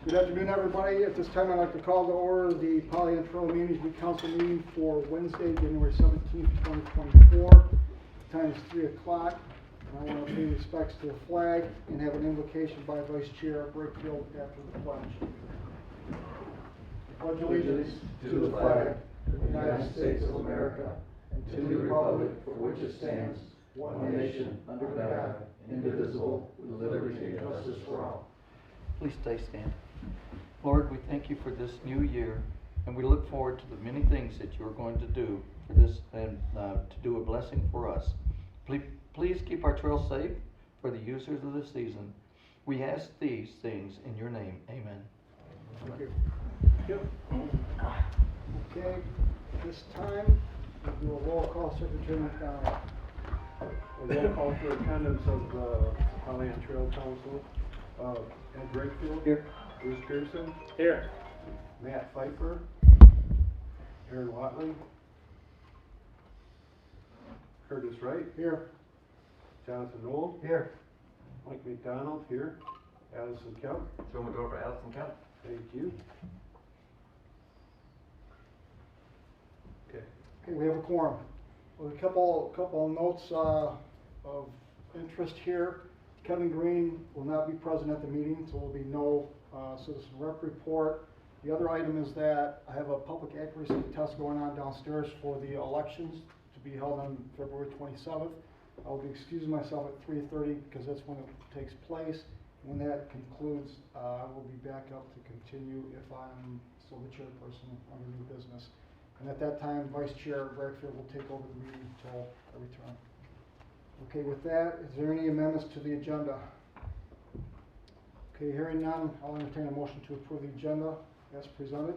Good afternoon, everybody. At this time, I'd like to call to order the Pollyant Trail Management Council meeting for Wednesday, January 17th, 2024. Time is 3 o'clock. And I want to pay respects to the flag and have an invocation by Vice Chair Brakefield after the pledge. I pledge allegiance to the flag of the United States of America and to the republic for which it stands, one nation, under God, indivisible, with liberty and justice for all. Please stay standing. Lord, we thank you for this new year, and we look forward to the many things that you're going to do for this and to do a blessing for us. Please keep our trail safe for the users of the season. We ask these things in your name. Amen. Thank you. Okay, this time we'll do a roll call. Secretary McDonald. A roll call for attendance of the Pollyant Trail Council. Ed Brakefield. Here. Bruce Pearson. Here. Matt Pfeiffer. Aaron Watley. Curtis Wright. Here. Jonathan Knoll. Here. Mike McDonald here. Addison Kemp. Joe Madore for Allison Kemp. Thank you. Okay. Okay, we have a quorum. With a couple of notes of interest here. Kevin Green will not be present at the meeting, so there will be no citizen rep report. The other item is that I have a public accuracy test going on downstairs for the elections to be held on February 27th. I'll be excusing myself at 3:30 because that's when it takes place. When that concludes, I will be back up to continue if I'm still the chairperson under new business. And at that time, Vice Chair Brakefield will take over the meeting until I return. Okay, with that, is there any amendments to the agenda? Okay, hearing none, I'll entertain a motion to approve the agenda as presented.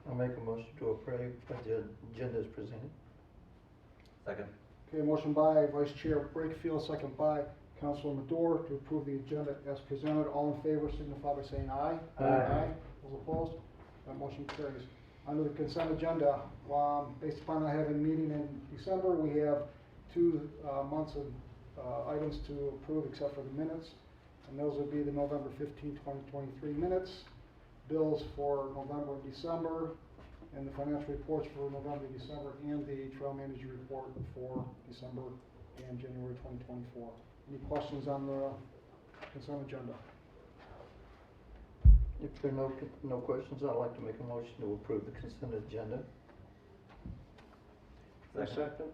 I'll make a motion to approve the agenda as presented. Second. Okay, a motion by Vice Chair Brakefield, second by Councilor Madore to approve the agenda as presented. All in favor signify by saying aye. Aye. Those opposed? That motion carries. Under the consent agenda, based upon not having a meeting in December, we have 2 months of items to approve except for the minutes. And those would be the November 15, 2023 minutes, bills for November and December, and the financial reports for November, December, and the trail manager report for December and January 2024. Any questions on the consent agenda? If there are no questions, I'd like to make a motion to approve the consent agenda. Second.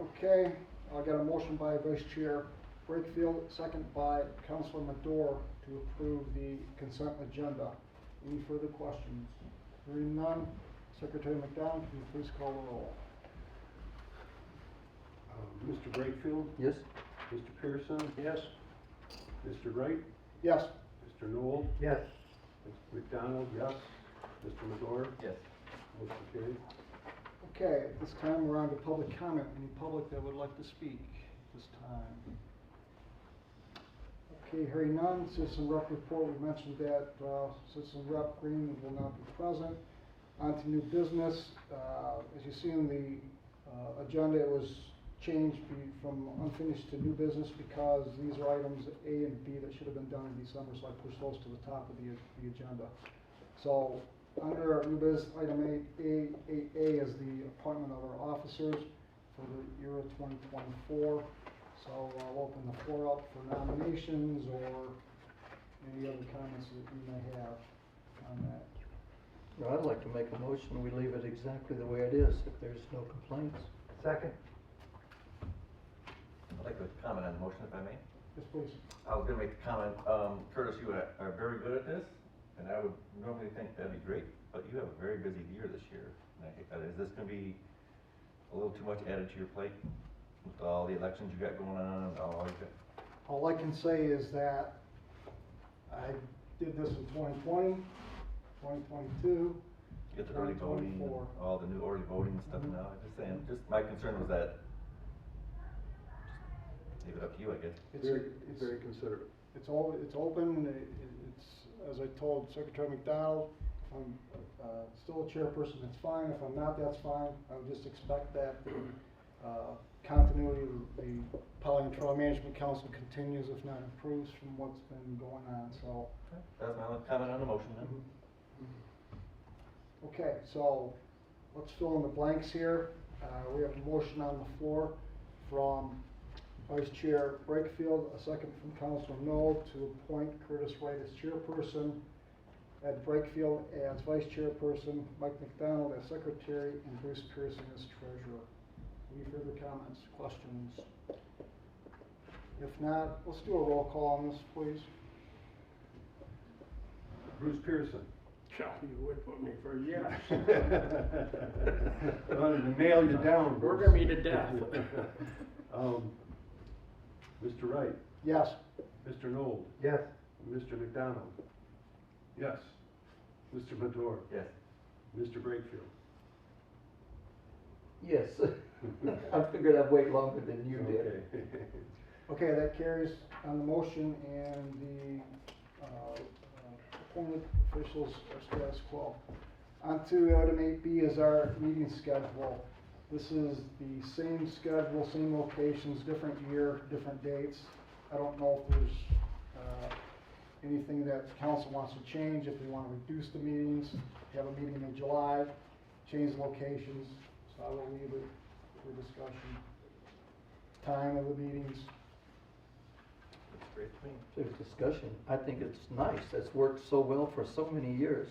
Okay, I got a motion by Vice Chair Brakefield, second by Councilor Madore to approve the consent agenda. Any further questions? Hearing none, Secretary McDonald, can you please call the roll? Mr. Brakefield. Yes? Mr. Pearson. Yes. Mr. Wright. Yes. Mr. Knoll. Yes. Mr. McDonald, yes. Mr. Madore. Yes. Motion carried. Okay, at this time we're on to public comment. Any public that would like to speak this time? Okay, hearing none, citizen rep report, we mentioned that citizen rep Green will not be present. On to new business. As you see in the agenda, it was changed from unfinished to new business because these are items A and B that should have been done in December, so I pushed those to the top of the agenda. So under new business, item 8A is the appointment of our officers for the year of 2024. So I'll open the floor up for nominations or any other comments that you may have on that. No, I'd like to make a motion, we leave it exactly the way it is if there's no complaints. Second. I'd like to comment on the motion if I may. Yes, please. I was gonna make the comment, Curtis, you are very good at this, and I would normally think that'd be great, but you have a very busy year this year. Is this gonna be a little too much added to your plate with all the elections you got going on and all that? All I can say is that I did this in 2020, 2022. You get the early voting, 2024. all the new early voting and stuff now, I'm just saying, just my concern was that, just leave it up to you, I guess. It's Very considerate. It's open. It's as I told Secretary McDonald, if I'm still a chairperson, that's fine. If I'm not, that's fine. I would just expect that the continuity of the Pollyant Trail Management Council continues, if not improves, from what's been going on, so. That's my only comment on the motion then. Okay, so let's fill in the blanks here. We have a motion on the floor from Vice Chair Brakefield, a second from Councilor Knoll to appoint Curtis Wright as chairperson, Ed Brakefield as vice chairperson, Mike McDonald as secretary, and Bruce Pearson as treasurer. Any further comments, questions? If not, let's do a roll call on this, please. Bruce Pearson. Yeah, you would put me for yes. I wanted to nail you down, Bruce. Murder me to death. Mr. Wright, Yes. Mr. Knoll, Yes. Mr. McDonald. Yes. Mr. Madore, Yes. Mr. Brakefield. Yes. I figured I'd wait longer than you did. Okay. Okay, that carries on the motion, and the appointed officials are status quo. On to item 8B is our meeting schedule. This is the same schedule, same locations, different year, different dates. I don't know if there's anything that the council wants to change, if we want to reduce the meetings, have a meeting in July, change locations, so I will leave it for discussion. Time of the meetings. Looks great to me. There's discussion. I think it's nice. That's worked so well for so many years.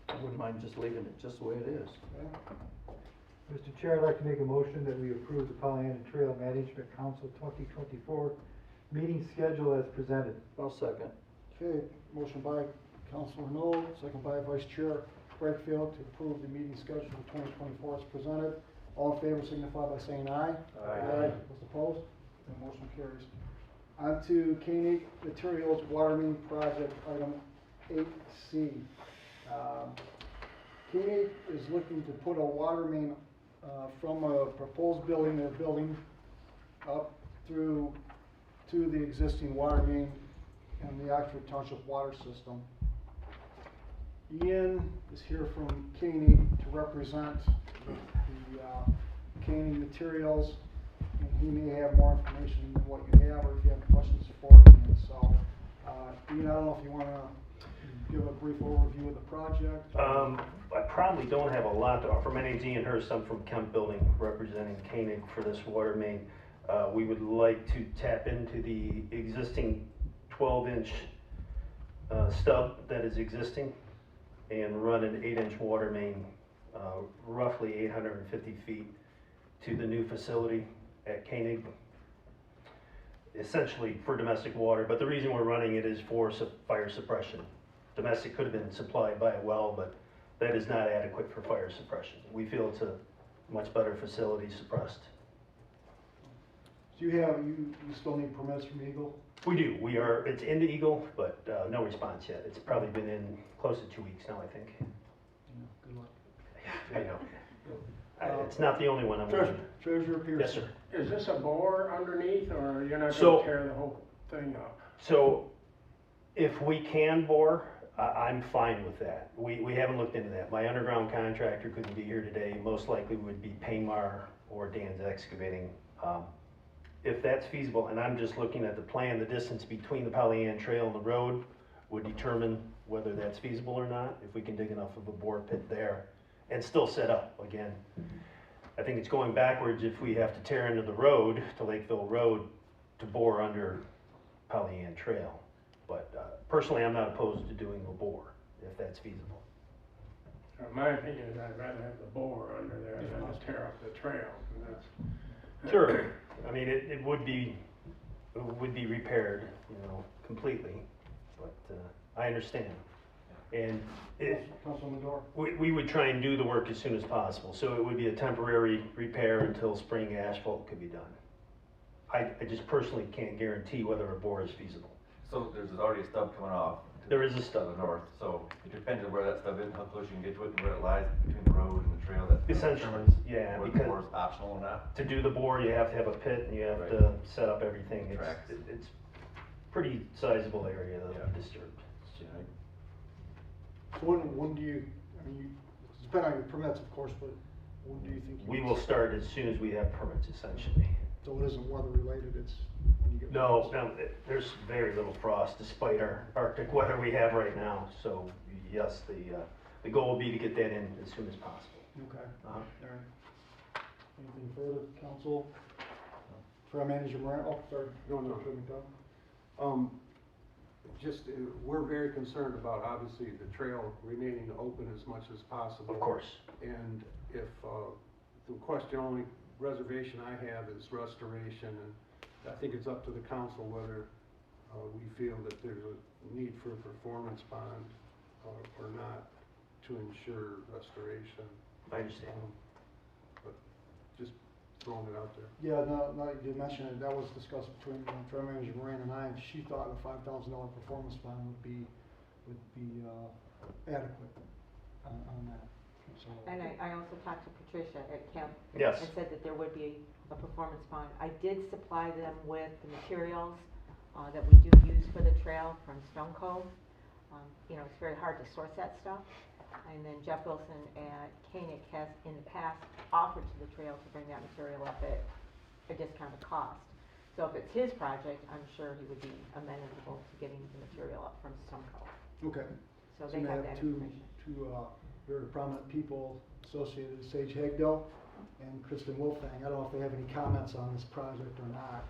I wouldn't mind just leaving it just the way it is. Okay. Mr. Chair, I'd like to make a motion that we approve the Pollyanna Trail Management Council 2024 meeting schedule as presented. I'll second. Okay, motion by Councilor Knoll, second by Vice Chair Brakefield to approve the meeting schedule for 2024 as presented. All in favor signify by saying aye. Aye. Those opposed? The motion carries. On to Koenig Materials Water Main Project, item 8C. Koenig is looking to put a water main from a proposed building they're building up through to the existing water main and the Oxford Township water system. Ian is here from Koenig to represent the Koenig Materials, and he may have more information than what you have, or if you have questions for Ian. So, Ian, I don't know if you want to give a brief overview of the project. I probably don't have a lot to offer. My name's Ian Hurst. I'm from Kemp Building, representing Koenig for this water main. We would like to tap into the existing 12-inch stub that is existing and run an 8-inch water main, roughly 850 feet to the new facility at Koenig, essentially for domestic water. But the reason we're running it is for fire suppression. Domestic could have been supplied by a well, but that is not adequate for fire suppression. We feel it's a much better facility suppressed. Do you still need permits from Eagle? We do. It's into Eagle, but no response yet. It's probably been in close to 2 weeks now, I think. Good luck. I know. It's not the only one I'm Treasurer, running. Treasurer Pearson. Yes, sir. Is this a bore underneath, or you're not So- gonna tear the whole thing up? So if we can bore, I'm fine with that. We haven't looked into that. My underground contractor couldn't be here today. Most likely would be Paymar or Dan's Excavating. If that's feasible, and I'm just looking at the plan, the distance between the Pollyanna Trail and the road would determine whether that's feasible or not, if we can dig enough of a bore pit there and still set up again. I think it's going backwards if we have to tear into the road, to Lakeville Road, to bore under Pollyanna Trail. But personally, I'm not opposed to doing a bore, if that's feasible. My opinion is I'd rather have the bore under there than just tear up the trail, 'cause that's. Sure. I mean, it would be repaired, completely, but I understand. And Councilman Madore. we would try and do the work as soon as possible, so it would be a temporary repair until spring asphalt could be done. I just personally can't guarantee whether a bore is feasible. So there's already a stub coming off. There is a To stub. the north, so it depends on where that stub is, how close you can get to it, and where it lies between the road and the trail. That Essentially, determines yeah, whether the because- bore is optional or not. To do the bore, you have to have a pit and you have Right. to set up everything. Tracks. It's pretty sizable area though, Yeah. disturbed. So when do you, it's depending on your permits, of course, but When do you think? We will start as soon as we have permits, essentially. So it isn't weather related, it's when you get. No, there's very little frost despite our Arctic weather we have right now, so yes, the goal will be to get that in as soon as possible. Okay, Uh-huh. all right. Anything further, council? Trail manager Moran, oh, sorry. No, no. Commissioner McDowell? Just, we're very concerned about, obviously, the trail remaining open as much as possible. Of course. And if, the question, only reservation I have is restoration, and I think it's up to the council whether, we feel that there's a need for a performance bond, or not, to ensure restoration. I understand. But just throwing it out there. Yeah, no, you did mention it, that was discussed between trail manager Moran and I, and she thought a $5,000 performance bond would be adequate on that, so. And I also talked to Patricia at Kemp. Yes. And said that there would be a performance bond. I did supply them with the materials that we do use for the trail from Stone Cove. You know, it's very hard to source that stuff. And then Jeff Wilson at Koenig has in the past offered to the trail to bring that material up at a discounted cost. So if it's his project, I'm sure he would be amenable to getting the material up from Stone Cove. Okay. So So they we have have that two information. very prominent people associated, Sage Hagdell and Kristen Wolfang. I don't know if they have any comments on this project or not.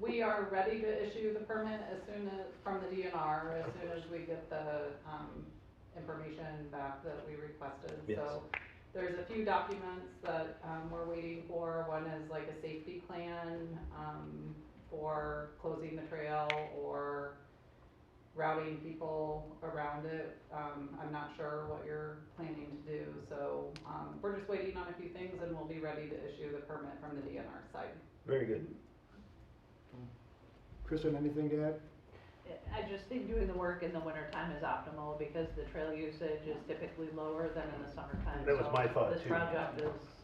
We are ready to issue the permit as soon as, from the DNR, as soon as we get the, information back that we requested. Yes. So there's a few documents that, we're waiting for. One is like a safety plan, for closing the trail or routing people around it. I'm not sure what you're planning to do, so, we're just waiting on a few things and we'll be ready to issue the permit from the DNR side. Very good. Kristen, anything to add? I just think doing the work in the wintertime is optimal because the trail usage is typically lower than in the summertime. That was So my thought, This too. project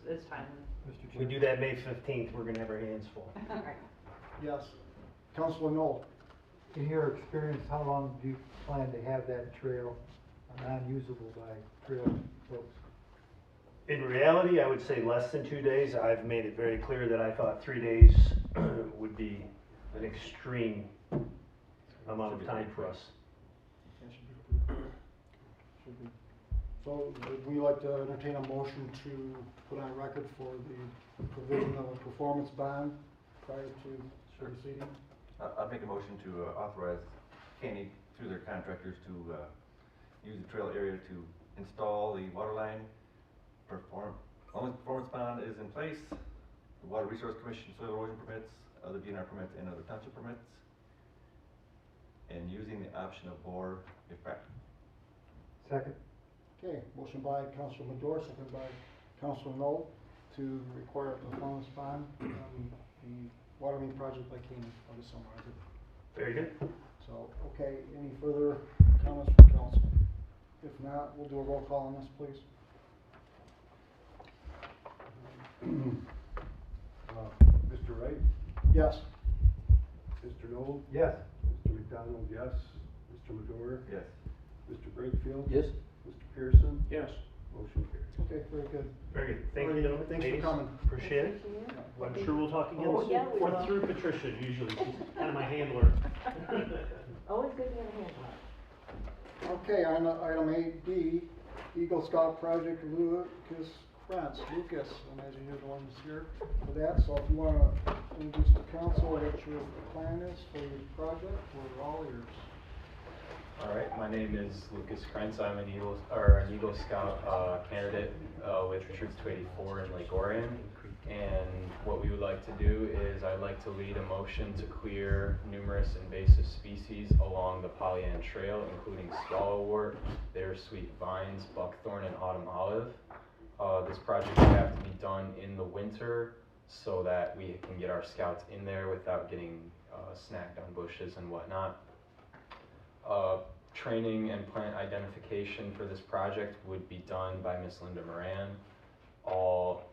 is timely. Mr. If we do that May 15th, we're gonna have our hands full. Yes. Councilor Knoll? In your experience, how long do you plan to have that trail non-usable by trail folks? In reality, I would say less than 2 days. I've made it very clear that I thought 3 days would be an extreme amount of time for us. That should be. So would we like to entertain a motion to put on record for the provision of a performance bond prior to proceeding? I'd make a motion to authorize Koenig through their contractors to use the trail area to install the water line. Only performance bond is in place, the Water Resource Commission soil erosion permits, other DNR permits, and other township permits, and using the option of bore if practical. Second? Okay, motion by Councilor Madore, second by Councilor Knoll to require a performance bond on the water main project by Koenig, I'll just summarize it. Very good. So, okay, any further comments from council? If not, we'll do a roll call on this, please. Mr. Wright, Yes. Mr. Knoll, Yes. Mr. McDonald, yes, Mr. Madore, Yes. Mr. Brakefield, Yes? Mr. Pearson, Yes. motion carries. Okay, very good. Very good. Thank All you, right, gentlemen. thanks for ladies. coming. Appreciate it. Yeah. I'm sure we'll talk again Oh, soon. yeah, we Or will. through Patricia, usually. She's kind of my handler. Always good to have a hand on it. Okay, on item 8B, Eagle Scout Project, Lucas Krantz. Lucas, I imagine you're the one who's here for that, so if you want to introduce the council what your plan is for your project, we're all ears. All right, my name is Lucas Krentz. I'm an Eagle Scout candidate with Troop 284 in Lake Orion. And what we would like to do is I'd like to lead a motion to clear numerous invasive species along the Pollyant Trail, including swallowwort, bittersweet vines, buckthorn, and autumn olive. This project would have to be done in the winter so that we can get our scouts in there without getting snagged on bushes and whatnot. Training and plant identification for this project would be done by Miss Linda Moran. All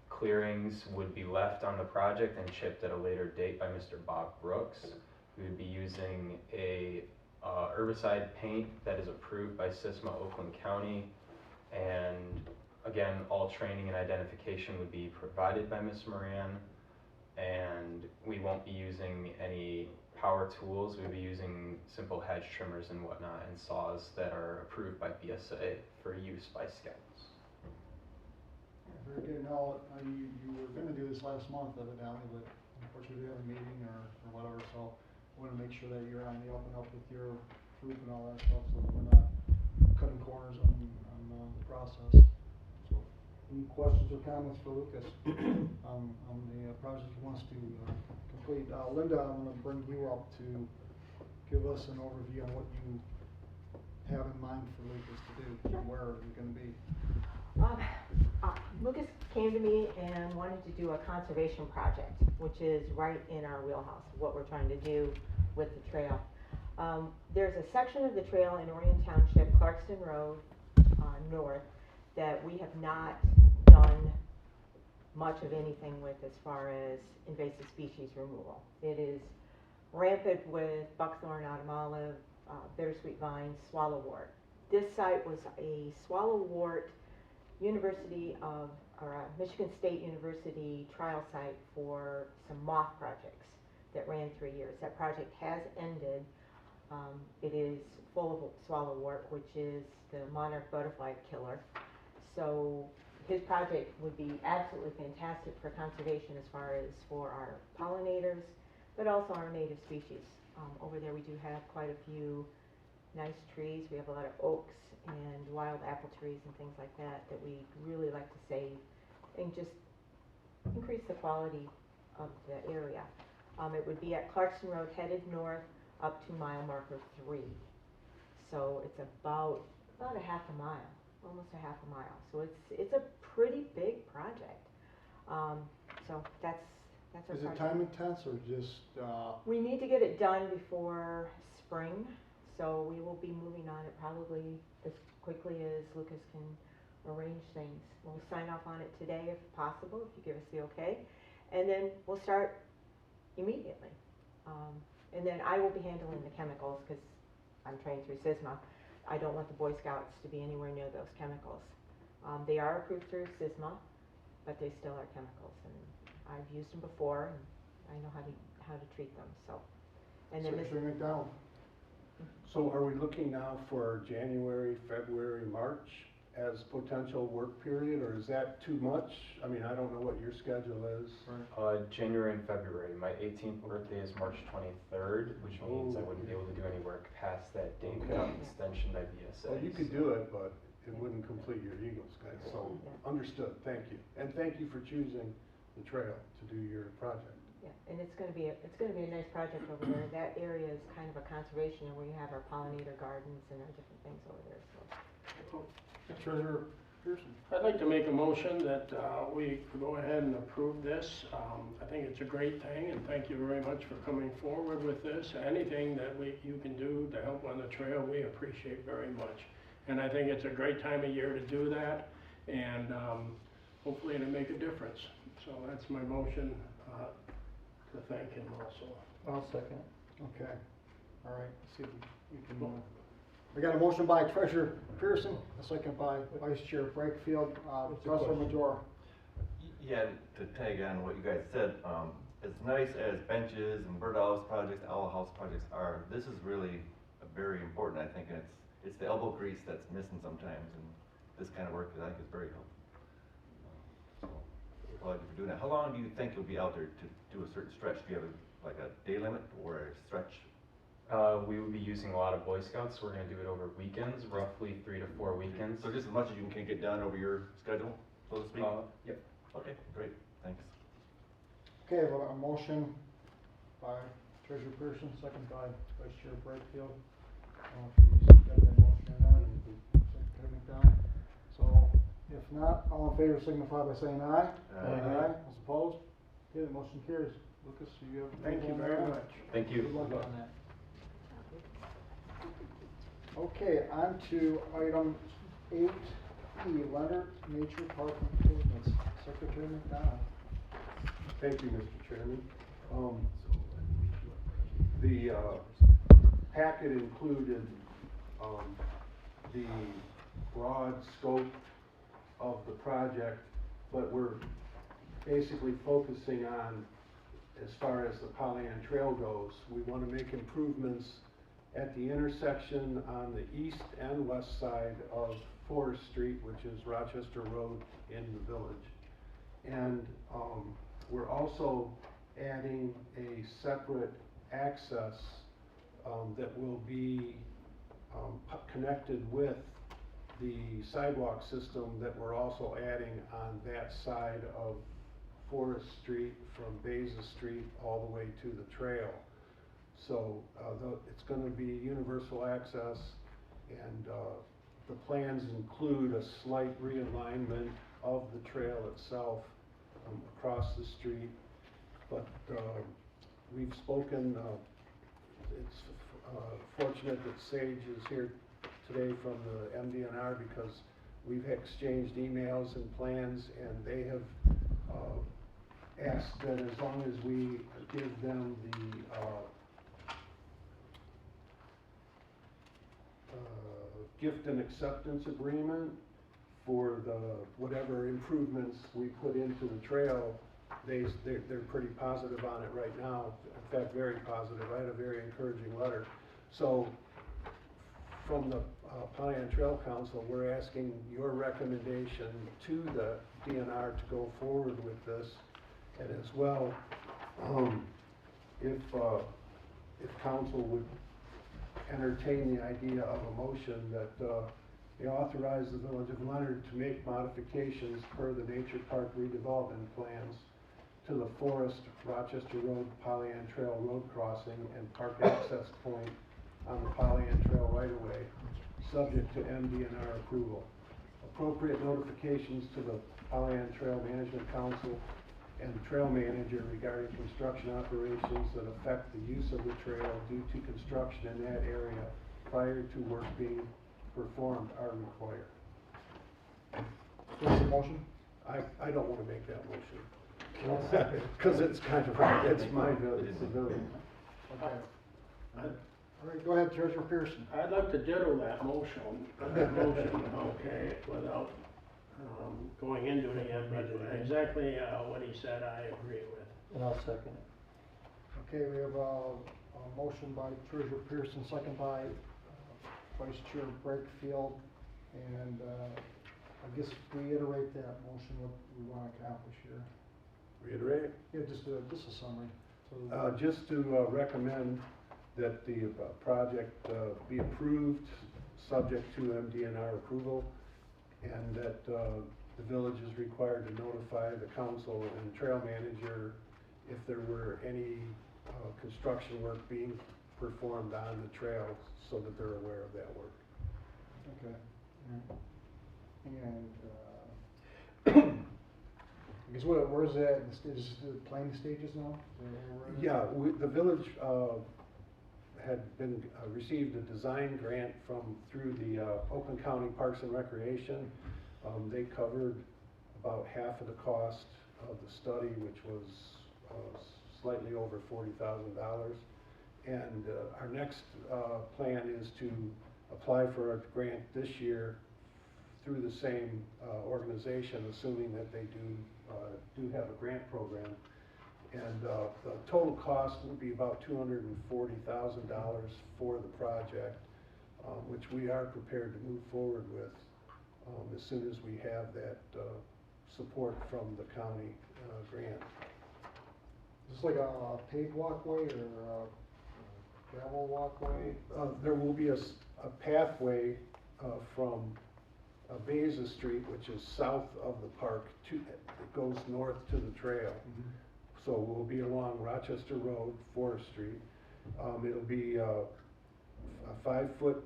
clearings would be left on the project and chipped at a later date by Mr. Bob Brooks. We would be using a herbicide paint that is approved by SISMA Oakland County. And again, all training and identification would be provided by Ms. Moran. And we won't be using any power tools. We'll be using simple hedge trimmers and whatnot and saws that are approved by BSA for use by scouts. Very good. Now, you were gonna do this last month evidently, but unfortunately we had a meeting or whatever, so I wanna make sure that you're on the up and up with your troop and all that stuff, so that we're not cutting corners on the process. So, any questions or comments for Lucas on the project he wants to complete? Linda, I'm gonna bring you up to give us an overview on what you have in mind for Lucas to do, and where you're gonna be. Lucas came to me and wanted to do a conservation project, which is right in our wheelhouse, what we're trying to do with the trail. There's a section of the trail in Orion Township, Clarkston Road, north, that we have not done much of anything with as far as invasive species removal. It is rampant with buckthorn, autumn olive, bittersweet vine, swallowwort. This site was a swallowwort Michigan State University trial site for some moth projects that ran 3 years. That project has ended. It is full of swallowwort, which is the monarch butterfly killer. So his project would be absolutely fantastic for conservation as far as for our pollinators, but also our native species. Over there we do have quite a few nice trees. We have a lot of oaks and wild apple trees and things like that that we really like to save and just increase the quality of the area. It would be at Clarkston Road headed north up to mile marker 3. So it's about a half a mile, almost a half a mile. So it's a pretty big project. So that's our Is it project. time intense or just, We need to get it done before spring, so we will be moving on it probably as quickly as Lucas can arrange things. We'll sign off on it today if possible, if you give us the okay, and then we'll start immediately. And then I will be handling the chemicals because I'm trained through SISMA. I don't want the Boy Scouts to be anywhere near those chemicals. They are approved through SISMA, but they still are chemicals, and I've used them before, and I know how to treat them. So, and then Secretary McDonald? So are we looking now for January, February, March as potential work period, or is that too much? I mean, I don't know what your schedule is. January and February. My 18th birthday is March 23rd, which means I wouldn't be able to do any work past that date without an extension by BSA. Well, you could do it, but it wouldn't complete your Eagle Scout, so, understood, thank you. And thank you for choosing the trail to do your project. yeah, and it's going to be a nice project over there. That area is kind of a conservation, and we have our pollinator gardens and our different things over there. So. Treasurer Pearson? I'd like to make a motion that we go ahead and approve this. I think it's a great thing, and thank you very much for coming forward with this. Anything that you can do to help on the trail, we appreciate very much. And I think it's a great time of year to do that, and hopefully it'll make a difference. So that's my motion to thank him also. I'll second. Okay, all right, let's see if we can, we got a motion by Treasurer Pearson, a second by Vice Chair Brakefield, Councilor Major. Yeah, to tag on what you guys said, as nice as benches and birdhouse projects, owl house projects are, this is really very important, I think, and it's the elbow grease that's missing sometimes, and this kind of work, I think, is very helpful. So, applaud you for doing that. How long do you think you'll be out there to do a certain stretch? Do you have like a day limit or a stretch? We will be using a lot of Boy Scouts, so we're going to do it over weekends, roughly 3 to 4 weekends. So just as much as you can get done over your schedule, so to speak? Yep. Okay, great, thanks. Okay, I have a motion by Treasurer Pearson, second by Vice Chair Brakefield. I don't know if you got that motion or not, Secretary McDonald. So, if not, all in favor signify by saying aye. Aye. Those opposed? Okay, the motion carries. Lucas, you have. Thank you very much. Thank you. Good luck on that. Okay, on to item 8E, Leonard Nature Park improvements. Secretary McDonald. Thank you, Mr. Chairman. The packet included, the broad scope of the project, but we're basically focusing on, as far as the Pollyant Trail goes, we want to make improvements at the intersection on the east and west side of Forest Street, which is Rochester Road in the village. And we're also adding a separate access that will be connected with the sidewalk system that we're also adding on that side of Forest Street from Beza Street all the way to the trail. So it's going to be universal access, and the plans include a slight realignment of the trail itself across the street. But we've spoken, it's fortunate that Sage is here today from the MDNR, because we've exchanged emails and plans, and they have asked that as long as we give them the gift and acceptance agreement for the whatever improvements we put into the trail, they're pretty positive on it right now. In fact, very positive. I had a very encouraging letter. So from the Pollyant Trail Council, we're asking your recommendation to the DNR to go forward with this, and as well, if council would entertain the idea of a motion that they authorize the Village of Leonard to make modifications per the Nature Park redevelopment plans to the Forest, Rochester Road, Pollyant Trail road crossing and park access point on the Pollyant Trail right-of-way, subject to MDNR approval. Appropriate notifications to the Pollyant Trail Management Council and the trail manager regarding construction operations that affect the use of the trail due to construction in that area prior to work being performed are required. What's the motion? I don't want to make that motion. Because it's kind of, it's my village, it's the village. Okay. All right, go ahead, Treasurer Pearson. I'd like to ditto that motion, okay, without going into it again, but exactly what he said, I agree with. And I'll second it. Okay, we have a motion by Treasurer Pearson, second by Vice Chair Brakefield, and I guess reiterate that motion, what we want to accomplish here. Reiterate? Yeah, just a summary. Just to recommend that the project be approved, subject to MDNR approval, and that the village is required to notify the council and trail manager if there were any construction work being performed on the trail, so that they're aware of that work. Okay. And I guess where's that? Is the planning stages now? Yeah, the village had been received a design grant through the Oakland County Parks and Recreation. They covered about half of the cost of the study, which was slightly over $40,000. And our next plan is to apply for a grant this year through the same organization, assuming that they do have a grant program. And the total cost would be about $240,000 for the project, which we are prepared to move forward with as soon as we have that support from the county grant. Is this like a paved walkway or a gravel walkway? There will be a pathway from Beza Street, which is south of the park, it goes north to the trail. Mm-hmm. So we'll be along Rochester Road, Forest Street. It'll be a 5-foot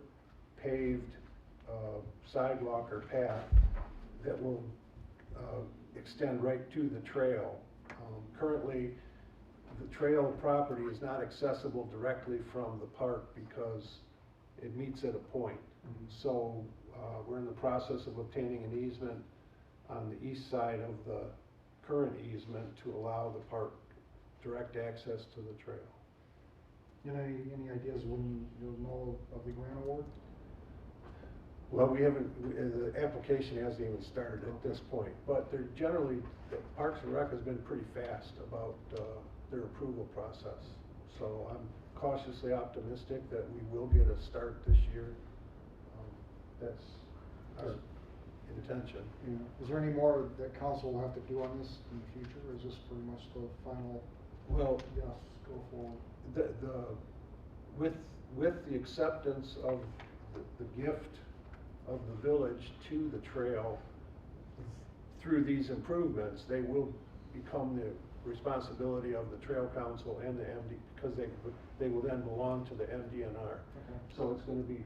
paved sidewalk or path that will extend right to the trail. Currently, the trail property is not accessible directly from the park because it meets at a point. Mm-hmm. So we're in the process of obtaining an easement on the east side of the current easement to allow the park direct access to the trail. You know, any ideas when you'll know of the grant award? Well, we haven't, the application hasn't even started at this point, but they're generally, the Parks and Rec has been pretty fast about their approval process. So I'm cautiously optimistic that we will get a start this year. That's our intention. Yeah. Is there any more that council will have to do on this in the future, or is this pretty much the final, Well, yes, go forward? with the acceptance of the gift of the village to the trail through these improvements, they will become the responsibility of the Trail Council and the MD, because they will then belong to the MDNR. Okay. So it's gonna be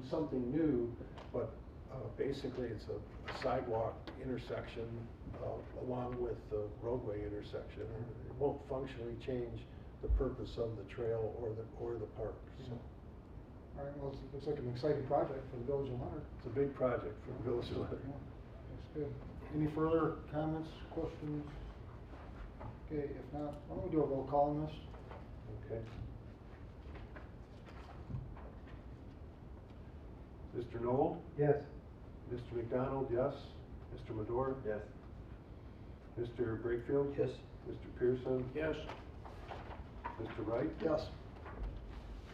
something new, but basically it's a sidewalk intersection along with the roadway intersection. It won't functionally change the purpose of the trail or the park. So All right, well, it looks like an exciting project for the village of Leonard. it's a big project for the village of Leonard. Yeah, that's good. Any further comments, questions? Okay, if not, why don't we do a roll call on this? Okay. Mr. Knoll? Yes. Mr. McDonald, yes. Mr. Madore? Yes. Mr. Brakefield? Yes. Mr. Pearson? Yes, Mr. Wright? Yes. I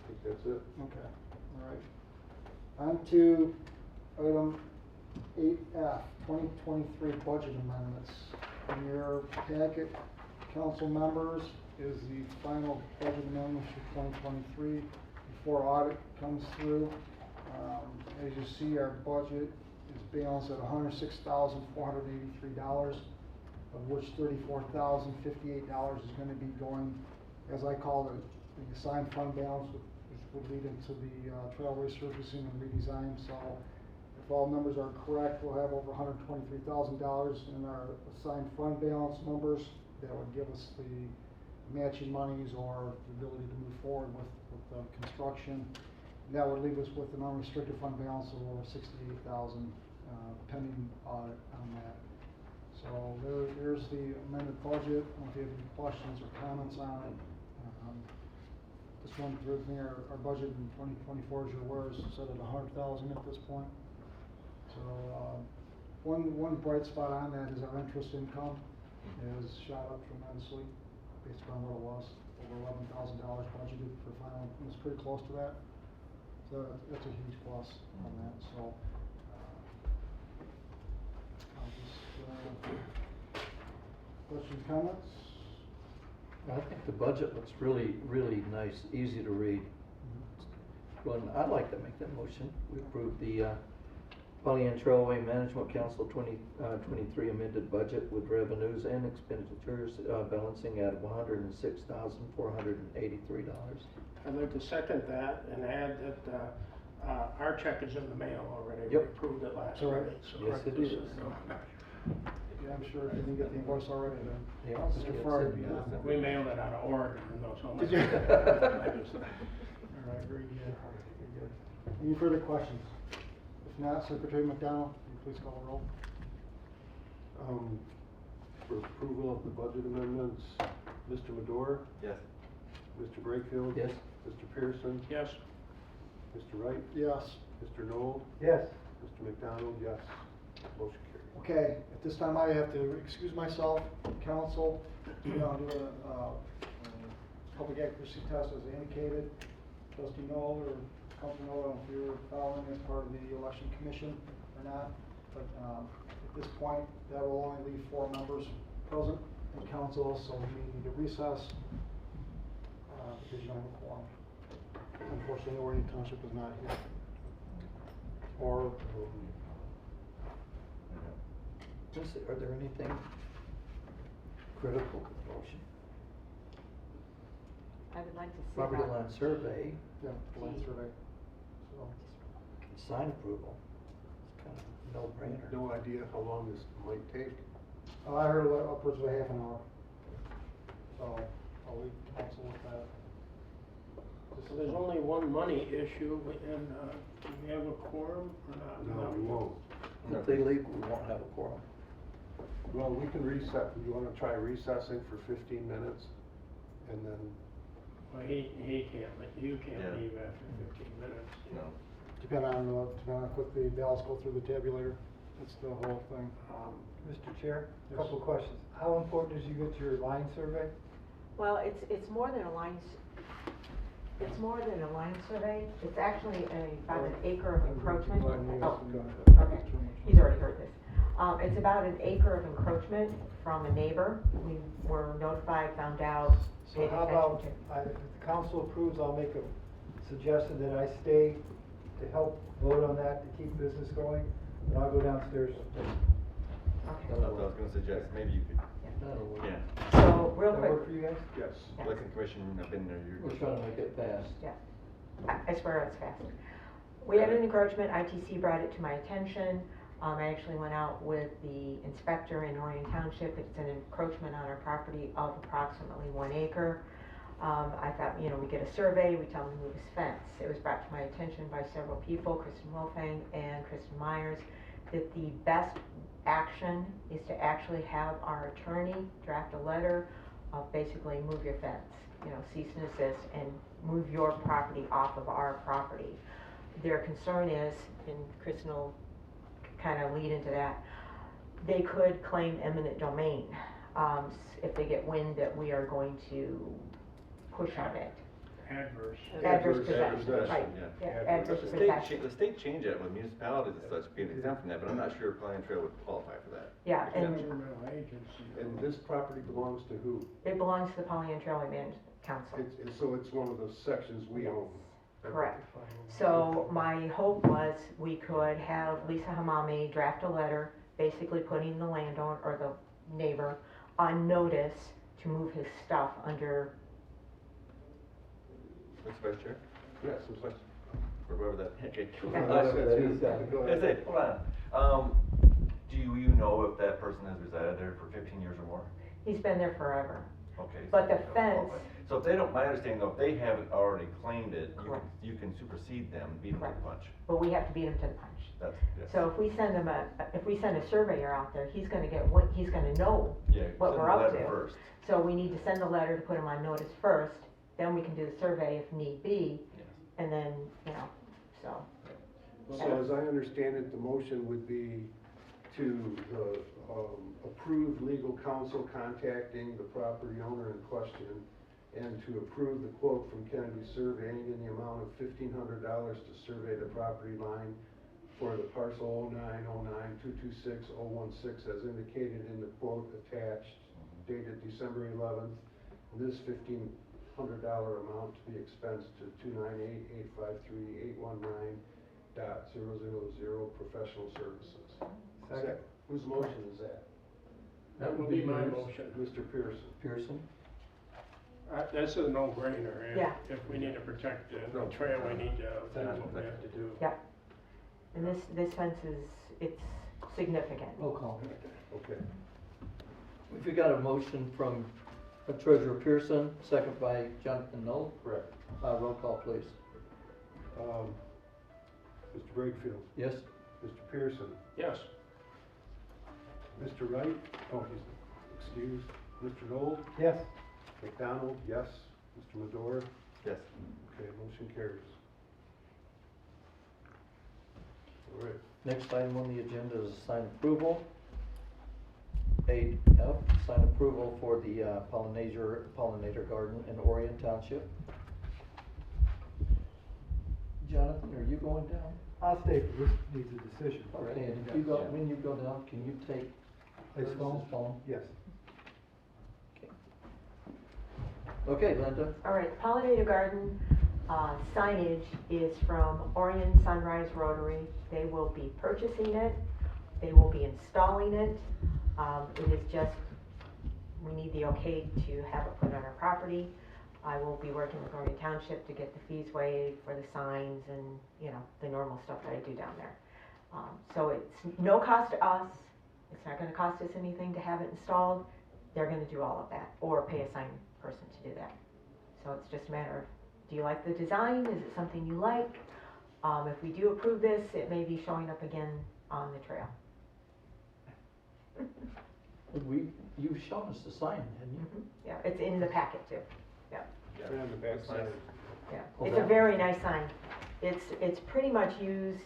think that's it. Okay, all right. On to item 8F, 2023 budget amendments. In your packet, council members, is the final budget amendments for 2023 before audit comes through. As you see, our budget is balanced at $106,483, of which $34,058 is going to be going, as I call it, the assigned fund balance, which would lead into the trail resurfacing and redesign. So if all numbers are correct, we'll have over $123,000 in our assigned fund balance numbers. That would give us the matching monies or the ability to move forward with construction. And that would leave us with an unrestricted fund balance of over $68,000 pending audit on that. So there's the amended budget. I don't know if you have any questions or comments on it. Just run through everything. Our budget in 2024, as you're aware, is set at $100,000 at this point. So one bright spot on that is our interest income has shot up tremendously based on what it was. Over $11,000 budgeted for final. It was pretty close to that. So that's a huge plus on that. So I'll just questions, comments? I think the budget looks really, really nice, easy to read. Well, I'd like to make that motion. We approve the Pollyant Trailway Management Council 2023 amended budget with revenues and expenditures balancing at $106,483. I'd like to second that and add that our check is in the mail already. We Yep. approved it last Correct. week. So Yes, it this is. Yeah, I'm sure if you didn't get the invoice already, then. Yes, Mr. yes, Farr, it yeah. is. We mailed it out of Oregon, no, so much. Did you? I just- All right, very good, very good. Any further questions? If not, Secretary McDonald, will you please call the roll? For approval of the budget amendments, Mr. Madore? Yes. Mr. Brakefield? Yes. Mr. Pearson? Yes, Mr. Wright? Yes. Mr. Knoll? Yes. Mr. McDonald, yes. Motion carries. Okay, at this time I have to excuse myself, council, do a public accuracy test as indicated. Trustee Knoll or Council Knoll, I don't know if you're following as part of the election commission or not, but at this point, that will only leave 4 members present in council, so we need to recess because you don't have a quorum. Unfortunately, Orion Township is not here. Or Are there anything critical to the motion? I would like to see Property that. line survey, yeah, land survey. So, sign approval, it's kind of no-brainer. No idea how long this might take. I heard upwards of a half an hour. So I'll leave council with that. so there's only one money issue, and do we have a quorum or not? No, we won't. If they leave, we won't have a quorum. Well, we can reset, you wanna try recessing for 15 minutes? And then Well, he can't, you can't Yeah. leave after 15 minutes. No. Depending on what the ballots go through the tabulator, that's the whole thing. Mr. Chair, a Yes. couple of questions. How important is you get your line survey? Well, it's more than a line, it's more than a line survey. It's actually about an acre of encroachment. Oh, okay. He's already heard this. It's about an acre of encroachment from a neighbor. We were notified, found out, So paid how attention about, to. if the council approves, I'll make a suggestion that I stay to help vote on that, to keep business going, and I'll go downstairs. Okay. That's what I was gonna suggest, maybe you could, That'll work. yeah, So, real Does that quick. work for you guys? Yes. Yeah. like the commission, I've been there, We're trying to make it fast. Yeah, I swear it's fast. We had an encroachment, ITC brought it to my attention. I actually went out with the inspector in Orion Township. It's an encroachment on our property of approximately 1 acre. I thought, we get a survey, we tell him to move his fence. It was brought to my attention by several people, Kristen Wolfang and Kristen Myers, that the best action is to actually have our attorney draft a letter of basically move your fence, cease and desist, and move your property off of our property. Their concern is, and Kristen will kind of lead into that, they could claim eminent domain if they get wind that we are going to push on it. Adverse. Adverse Adverse possession, right, possession, yeah, yeah. adverse the possession. state changed that with municipalities and such being exempt from that, but I'm not sure if Pine Trail would qualify for that. Yeah, and Governmental agency. And this property belongs to who? it belongs to the Pollyant Trailway Management Council. So it's one of the sections we own? Correct. So my hope was we could have Lisa Hamami draft a letter, basically putting the landowner or the neighbor on notice to move his stuff under. Mr. Vice Chair, Yes, some questions. or whoever that, okay. Go That's ahead. it, hold on. Do you know if that person has resided there for 15 years or more? He's been there forever. Okay. But so the they don't fence- qualify. So if they don't, my understanding though, if they haven't already claimed it, Correct. you can supersede them, beat them to the Correct. punch. But we have to beat him to the punch. That's, yes. So if we send him if we send a surveyor out there, he's gonna he's gonna know Yeah, what send we're the up letter to. first. So we need to send the letter to put him on notice first, then we can do the survey if need be, Yes. and then, so. So as I understand it, the motion would be to approve legal counsel contacting the property owner in question and to approve the quote from Kennedy Surveying in the amount of $1,500 to survey the property line for the parcel 0909226016 as indicated in the quote attached dated December 11th. This $1,500 amount to be expensed to 298-853-819.000 professional services. Second. Whose motion is that? That would be my yours. motion. Mr. Pearson. Pearson? That's a no-brainer. Yeah. If we need to protect the trail, we need to, that's what we have to do. Yep. And this fence it's significant. Roll call. Okay. We've got a motion from Treasurer Pearson, second by Jonathan Knoll. Correct. Roll call, please. Mr. Brakefield. Yes? Mr. Pearson. Yes. Mr. Wright. Oh, he's excused. Mr. Knoll. Yes. McDonald, yes. Mr. Medora. Yes. Okay, motion carries. All right. Next item on the agenda is sign approval. 8F, sign approval for the pollinator garden in Orion Township. Jonathan, are you going down? I'll stay for this, needs a decision. Okay, and if you go, when you go down, can you take His phone? phone? Yes. Okay, Linda. All right, pollinator garden signage is from Orion Sunrise Rotary. They will be purchasing it, they will be installing it. It is just, we need the okay to have it put on our property. I will be working with Orion Township to get the fees waived for the signs and, the normal stuff that I do down there. So it's no cost to us, it's not gonna cost us anything to have it installed. They're gonna do all of that, or pay a sign person to do that. So it's just a matter of, do you like the design? Is it something you like? If we do approve this, it may be showing up again on the trail. You've shown us the sign, hadn't you? Yeah, it's in the packet too. Yeah. Right on the back Looks side. nice. Yeah, Well, it's a that- very nice sign. It's pretty much used,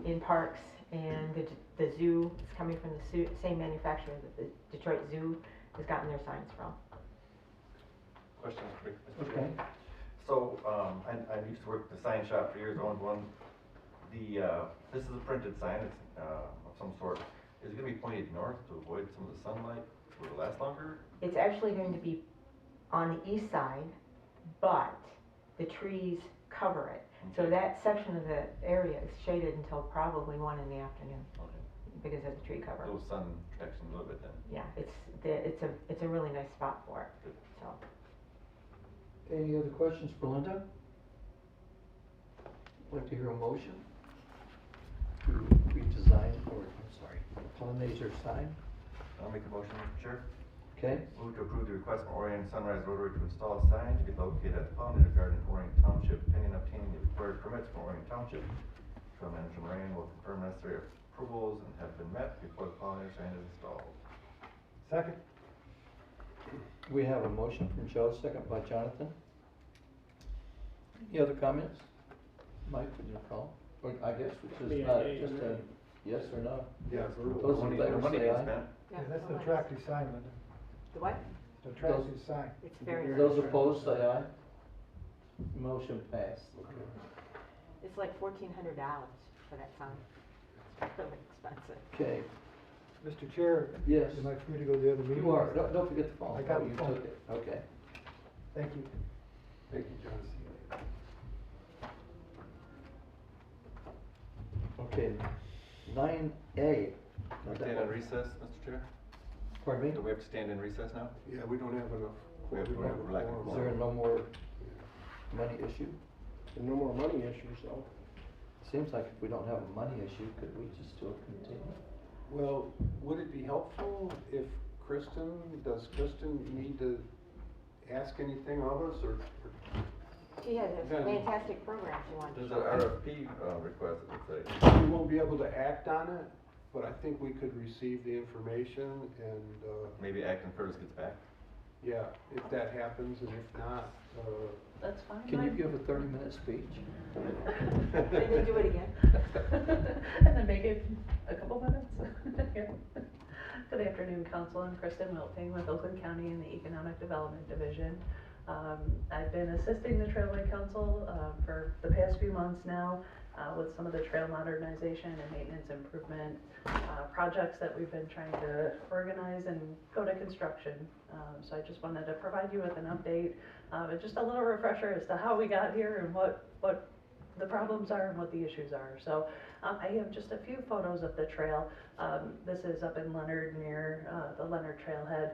in parks, and the zoo, it's coming from the same manufacturer that the Detroit Zoo has gotten their signs from. Questions, Mr. Okay. Chairman? So, I used to work at the sign shop for years, owned one. This is a printed sign, it's, of some sort. Is it gonna be pointed north to avoid some of the sunlight? Will it last longer? It's actually going to be on the east side, but the trees cover it. So Okay. that section of the area is shaded until probably 1 in the afternoon Okay. because of the tree cover. Little sun protection a little bit then. Yeah, it's a really nice spot for it, so. Any other questions for Linda? Like to hear a motion to redesign, or, I'm sorry, Pollinator sign, I'll make a motion, Mr. Chair. okay? Move to approve the request from Orion Sunrise Rotary to install a sign to be located at the Pollinator Garden in Orion Township, pending obtaining the required permits from Orion Township. Trail manager Moran will confirm necessary approvals and have been met before the pollinator sign is installed. Second? We have a motion from Joe, second by Jonathan. Any other comments? Mike, would you call? Or I guess it's just not, just a yes or no. Yeah, verbal. Those in Money- favor money say being aye. spent. Yeah, that's an attractive sign, Linda. The what? It's an attractive sign. It's very nice. Those opposed say aye. Motion passed. It's like $1,400 for that sign. It's really expensive. Okay, Mr. Chair? Yes. Am I free to go to the other meeting? you are, don't forget the phone. I got Oh, the you phone. took it, okay. Thank you. Thank you, John. Okay, 9A. We stand in recess, Mr. Chair? Pardon me? Do we have to stand in recess now? Yeah, we don't have enough. We have don't have a lack of quorum. Is there no more money issue? No more money issues though. Seems like if we don't have a money issue, could we just still continue? Well, would it be helpful if does Kristen need to ask anything of us, or? She has a Then- fantastic program she wanted to There's show. an RFP request, it looks like. We won't be able to act on it, but I think we could receive the information and, Maybe Acton Curtis gets back. yeah, if that happens, and if not, That's fine. Can you give a 30-minute speech? Can you do it again? And then make it a couple minutes. Good afternoon, Council. I'm Kristen Wilting with Oakland County in the Economic Development Division. I've been assisting the Trailway Council for the past few months now with some of the trail modernization and maintenance improvement projects that we've been trying to organize and go to construction. So I just wanted to provide you with an update, and just a little refresher as to how we got here and what the problems are and what the issues are. So I have just a few photos of the trail. This is up in Leonard near the Leonard Trailhead,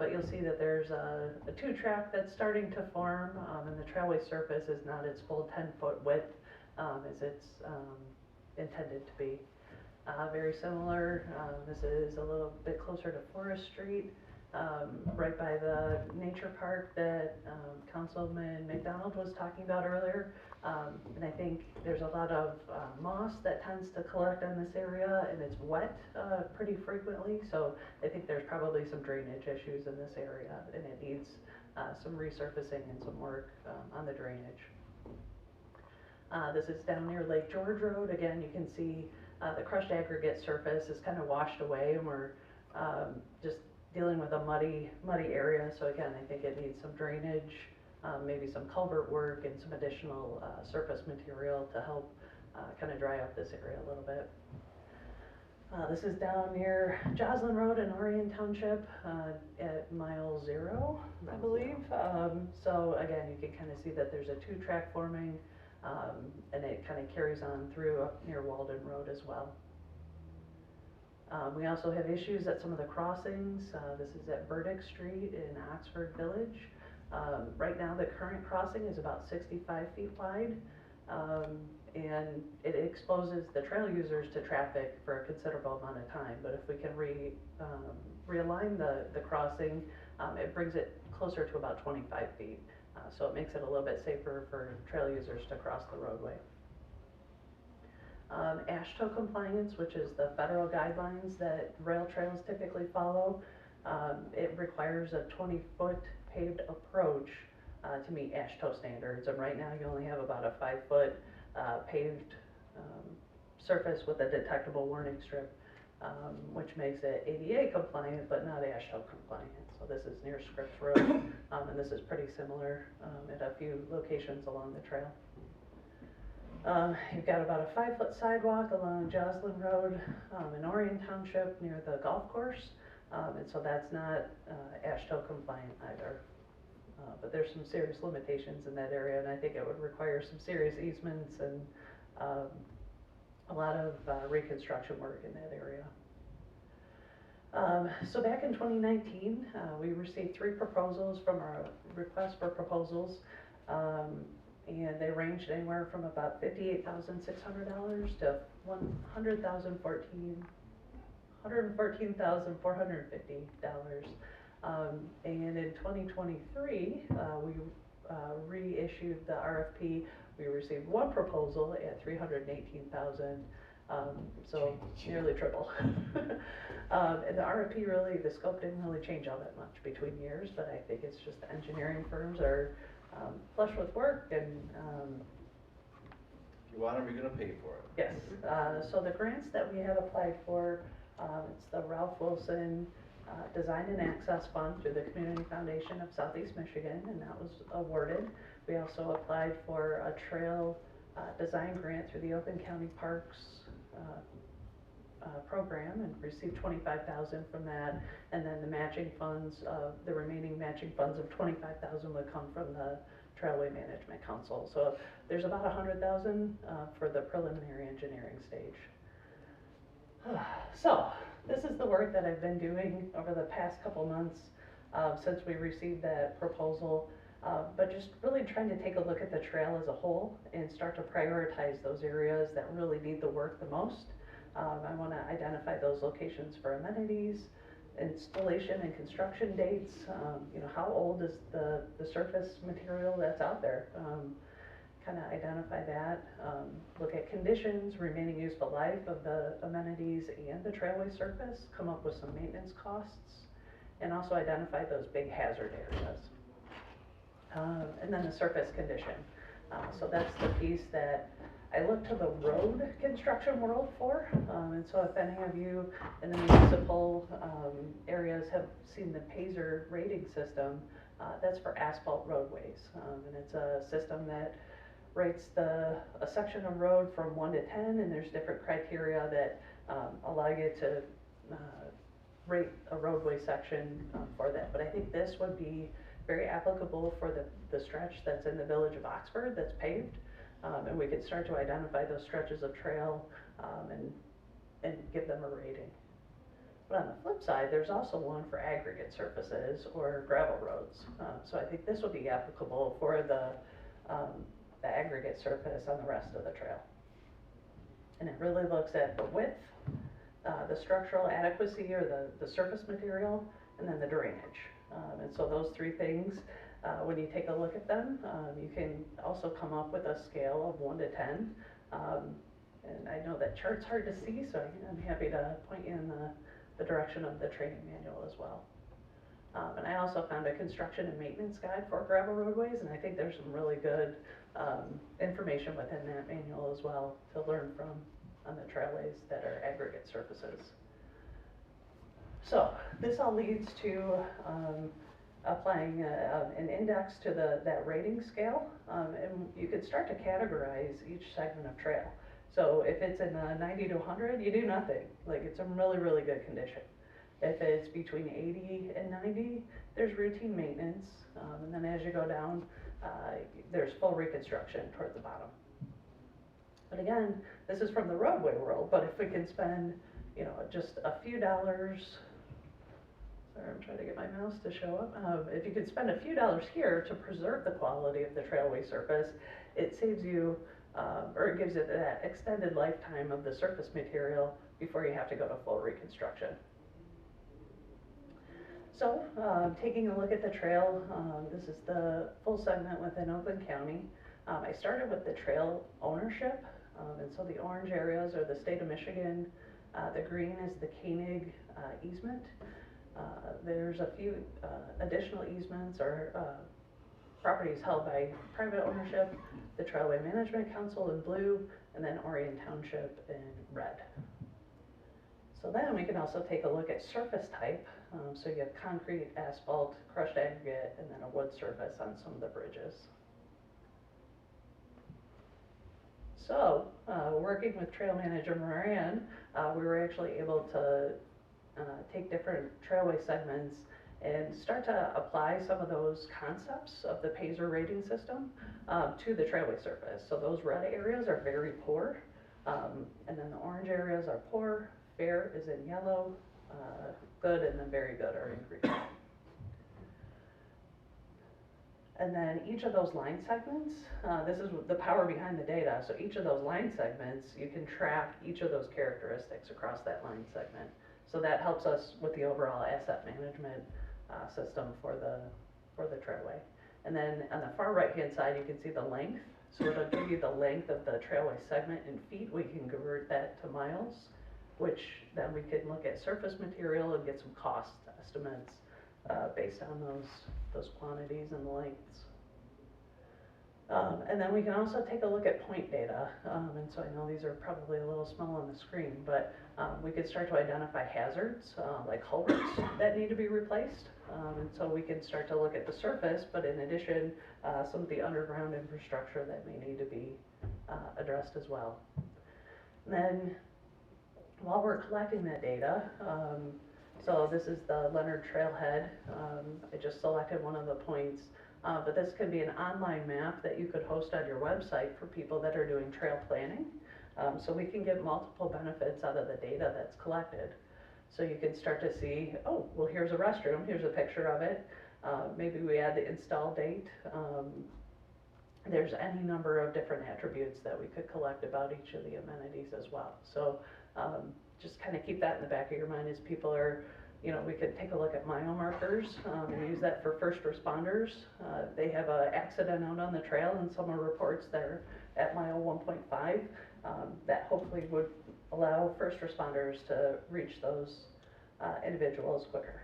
but you'll see that there's a two-track that's starting to form, and the trailway surface is not its full 10-foot width as it's intended to be. Very similar, this is a little bit closer to Forest Street, right by the nature park that Councilman McDonald was talking about earlier. And I think there's a lot of moss that tends to collect in this area, and it's wet pretty frequently, so I think there's probably some drainage issues in this area, and it needs some resurfacing and some work on the drainage. This is down near Lake George Road. Again, you can see the crushed aggregate surface is kind of washed away, and we're just dealing with a muddy area. So again, I think it needs some drainage, maybe some culvert work and some additional surface material to help kind of dry up this area a little bit. This is down near Joslin Road in Orion Township at mile 0, I believe. So again, you can kind of see that there's a two-track forming, and it kind of carries on through up near Walden Road as well. We also have issues at some of the crossings. This is at Burdick Street in Oxford Village. Right now, the current crossing is about 65 feet wide, and it exposes the trail users to traffic for a considerable amount of time. But if we can realign the crossing, it brings it closer to about 25 feet. So it makes it a little bit safer for trail users to cross the roadway. AASHTO compliance, which is the federal guidelines that rail trails typically follow, it requires a 20-foot paved approach to meet AASHTO standards. And right now, you only have about a 5-foot paved surface with a detectable warning strip, which makes it ADA compliant, but not AASHTO compliant. So this is near Scripps Road, and this is pretty similar at a few locations along the trail. You've got about a 5-foot sidewalk along Joslin Road in Orion Township near the golf course, and so that's not AASHTO compliant either. But there's some serious limitations in that area, and I think it would require some serious easements and a lot of reconstruction work in that area. So back in 2019, we received 3 proposals from our request for proposals, and they ranged anywhere from about $58,600 to $114,450. And in 2023, we reissued the RFP. We received 1 proposal at $318,000, so nearly triple. And the RFP really, the scope didn't really change all that much between years, but I think it's just the engineering firms are flush with work, and If you want them, you're gonna pay for it. yes. So the grants that we had applied for, it's the Ralph Wilson Design and Access Fund through the Community Foundation of Southeast Michigan, and that was awarded. We also applied for a trail design grant through the Oakland County Parks program and received $25,000 from that, and then the matching funds, the remaining matching funds of $25,000 would come from the Trailway Management Council. So there's about $100,000 for the preliminary engineering stage. So this is the work that I've been doing over the past couple months since we received that proposal, but just really trying to take a look at the trail as a whole and start to prioritize those areas that really need the work the most. I want to identify those locations for amenities, installation and construction dates. You know, how old is the surface material that's out there? Kind of identify that. Look at conditions, remaining useful life of the amenities and the trailway surface. Come up with some maintenance costs, and also identify those big hazard areas. And then the surface condition. So that's the piece that I look to the road construction world for, and so if any of you in the municipal areas have seen the PASER rating system, that's for asphalt roadways, and it's a system that rates a section of road from 1 to 10, and there's different criteria that allow you to rate a roadway section for that. But I think this would be very applicable for the stretch that's in the village of Oxford that's paved. And we could start to identify those stretches of trail and give them a rating. But on the flip side, there's also one for aggregate surfaces or gravel roads. So I think this would be applicable for the aggregate surface on the rest of the trail. And it really looks at the width, the structural adequacy or the surface material, and then the drainage. And so those 3 things, when you take a look at them, you can also come up with a scale of 1 to 10. And I know that chart's hard to see, so I'm happy to point you in the direction of the training manual as well. And I also found a construction and maintenance guide for gravel roadways, and I think there's some really good information within that manual as well to learn from on the trailways that are aggregate surfaces. So this all leads to applying an index to that rating scale, and you could start to categorize each segment of trail. So if it's in the 90 to 100, you do nothing. Like, it's in really, really good condition. If it's between 80 and 90, there's routine maintenance, and then as you go down, there's full reconstruction toward the bottom. But again, this is from the roadway world, but if we can spend, you know, just a few dollars. Sorry, I'm trying to get my mouse to show up. If you could spend a few dollars here to preserve the quality of the trailway surface, it saves you, or it gives it that extended lifetime of the surface material before you have to go to full reconstruction. So, taking a look at the trail, this is the full segment within Oakland County. I started with the trail ownership, and so the orange areas are the state of Michigan, the green is the Koenig easement. There's a few additional easements or properties held by private ownership, the Trailway Management Council in blue, and then Orion Township in red. So then we can also take a look at surface type. So you have concrete, asphalt, crushed aggregate, and then a wood surface on some of the bridges. So, working with Trail Manager Moran, we were actually able to take different trailway segments and start to apply some of those concepts of the Paisley rating system to the trailway surface. So those red areas are very poor, and then the orange areas are poor, fair is in yellow, good, and then very good are in green. And then each of those line segments, this is the power behind the data, so each of those line segments, you can track each of those characteristics across that line segment. So that helps us with the overall asset management system for the trailway. And then on the far right-hand side, you can see the length. So it'll give you the length of the trailway segment in feet. We can convert that to miles, which then we can look at surface material and get some cost estimates based on those quantities and lengths. And then we can also take a look at point data. And so I know these are probably a little small on the screen, but we could start to identify hazards like culverts that need to be replaced. And so we can start to look at the surface, but in addition, some of the underground infrastructure that may need to be addressed as well. And then while we're collecting that data, so this is the Leonard Trailhead. I just selected one of the points, but this could be an online map that you could host on your website for people that are doing trail planning. So we can get multiple benefits out of the data that's collected. So you can start to see, oh, well, here's a restroom, here's a picture of it. Maybe we add the install date. There's any number of different attributes that we could collect about each of the amenities as well. So just kind of keep that in the back of your mind as people are, we could take a look at mile markers and use that for first responders. They have an accident out on the trail and someone reports they're at mile 1.5. That hopefully would allow first responders to reach those individuals quicker.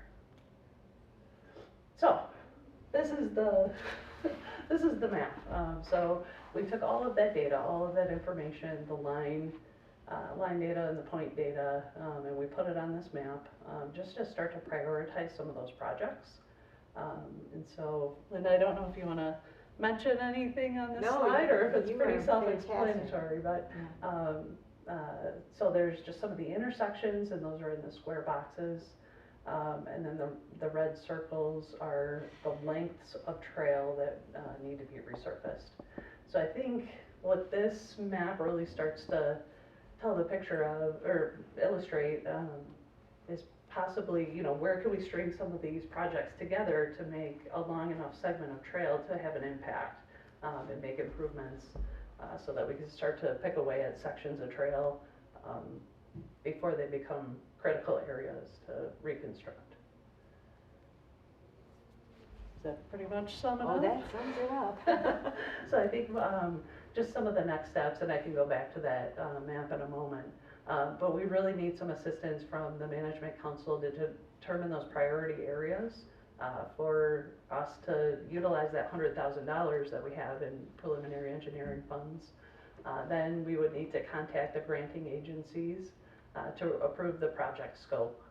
So this is the this is the map. So we took all of that data, all of that information, the line data and the point data, and we put it on this map just to start to prioritize some of those projects. And so, Linda, I don't know if you want to mention anything on this slide or if it's pretty self-explanatory, but so there's just some of the intersections, and those are in the square boxes. And then the red circles are the lengths of trail that need to be resurfaced. So I think what this map really starts to tell the picture of, or illustrate, is possibly, where can we string some of these projects together to make a long enough segment of trail to have an impact and make improvements so that we can start to pick away at sections of trail before they become critical areas to reconstruct. Does that pretty much sum it up? Oh, that sums it up. So I think just some of the next steps, and I can go back to that map in a moment, but we really need some assistance from the Management Council to determine those priority areas for us to utilize that $100,000 that we have in preliminary engineering funds. Then we would need to contact the granting agencies to approve the project scope,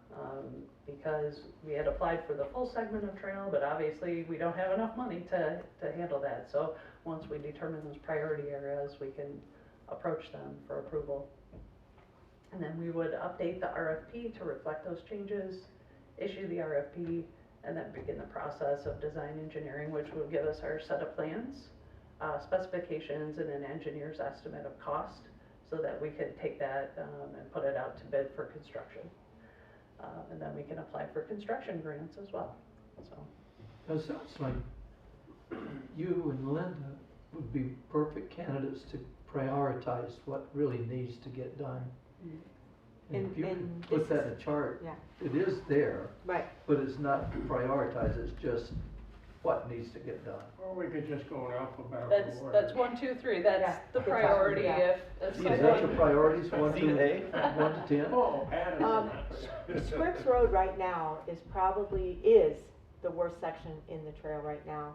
because we had applied for the full segment of trail, but obviously we don't have enough money to handle that. So once we determine those priority areas, we can approach them for approval. And then we would update the RFP to reflect those changes, issue the RFP, and then begin the process of design engineering, which will give us our set of plans, specifications, and an engineer's estimate of cost, so that we can take that and put it out to bid for construction. And then we can apply for construction grants as well. So It sounds like you and Linda would be perfect candidates to prioritize what really needs to get done. And if you can put that in a chart, it is there, Right. but it's not prioritized, it's just what needs to get done. Or we could just go in alphabetical order. that's 1, 2, 3. That's Yeah. the priority. Yeah. If Is that your priorities, 1 See today? to 10? Oh, Addison. Scripps Road right now is the worst section in the trail right now.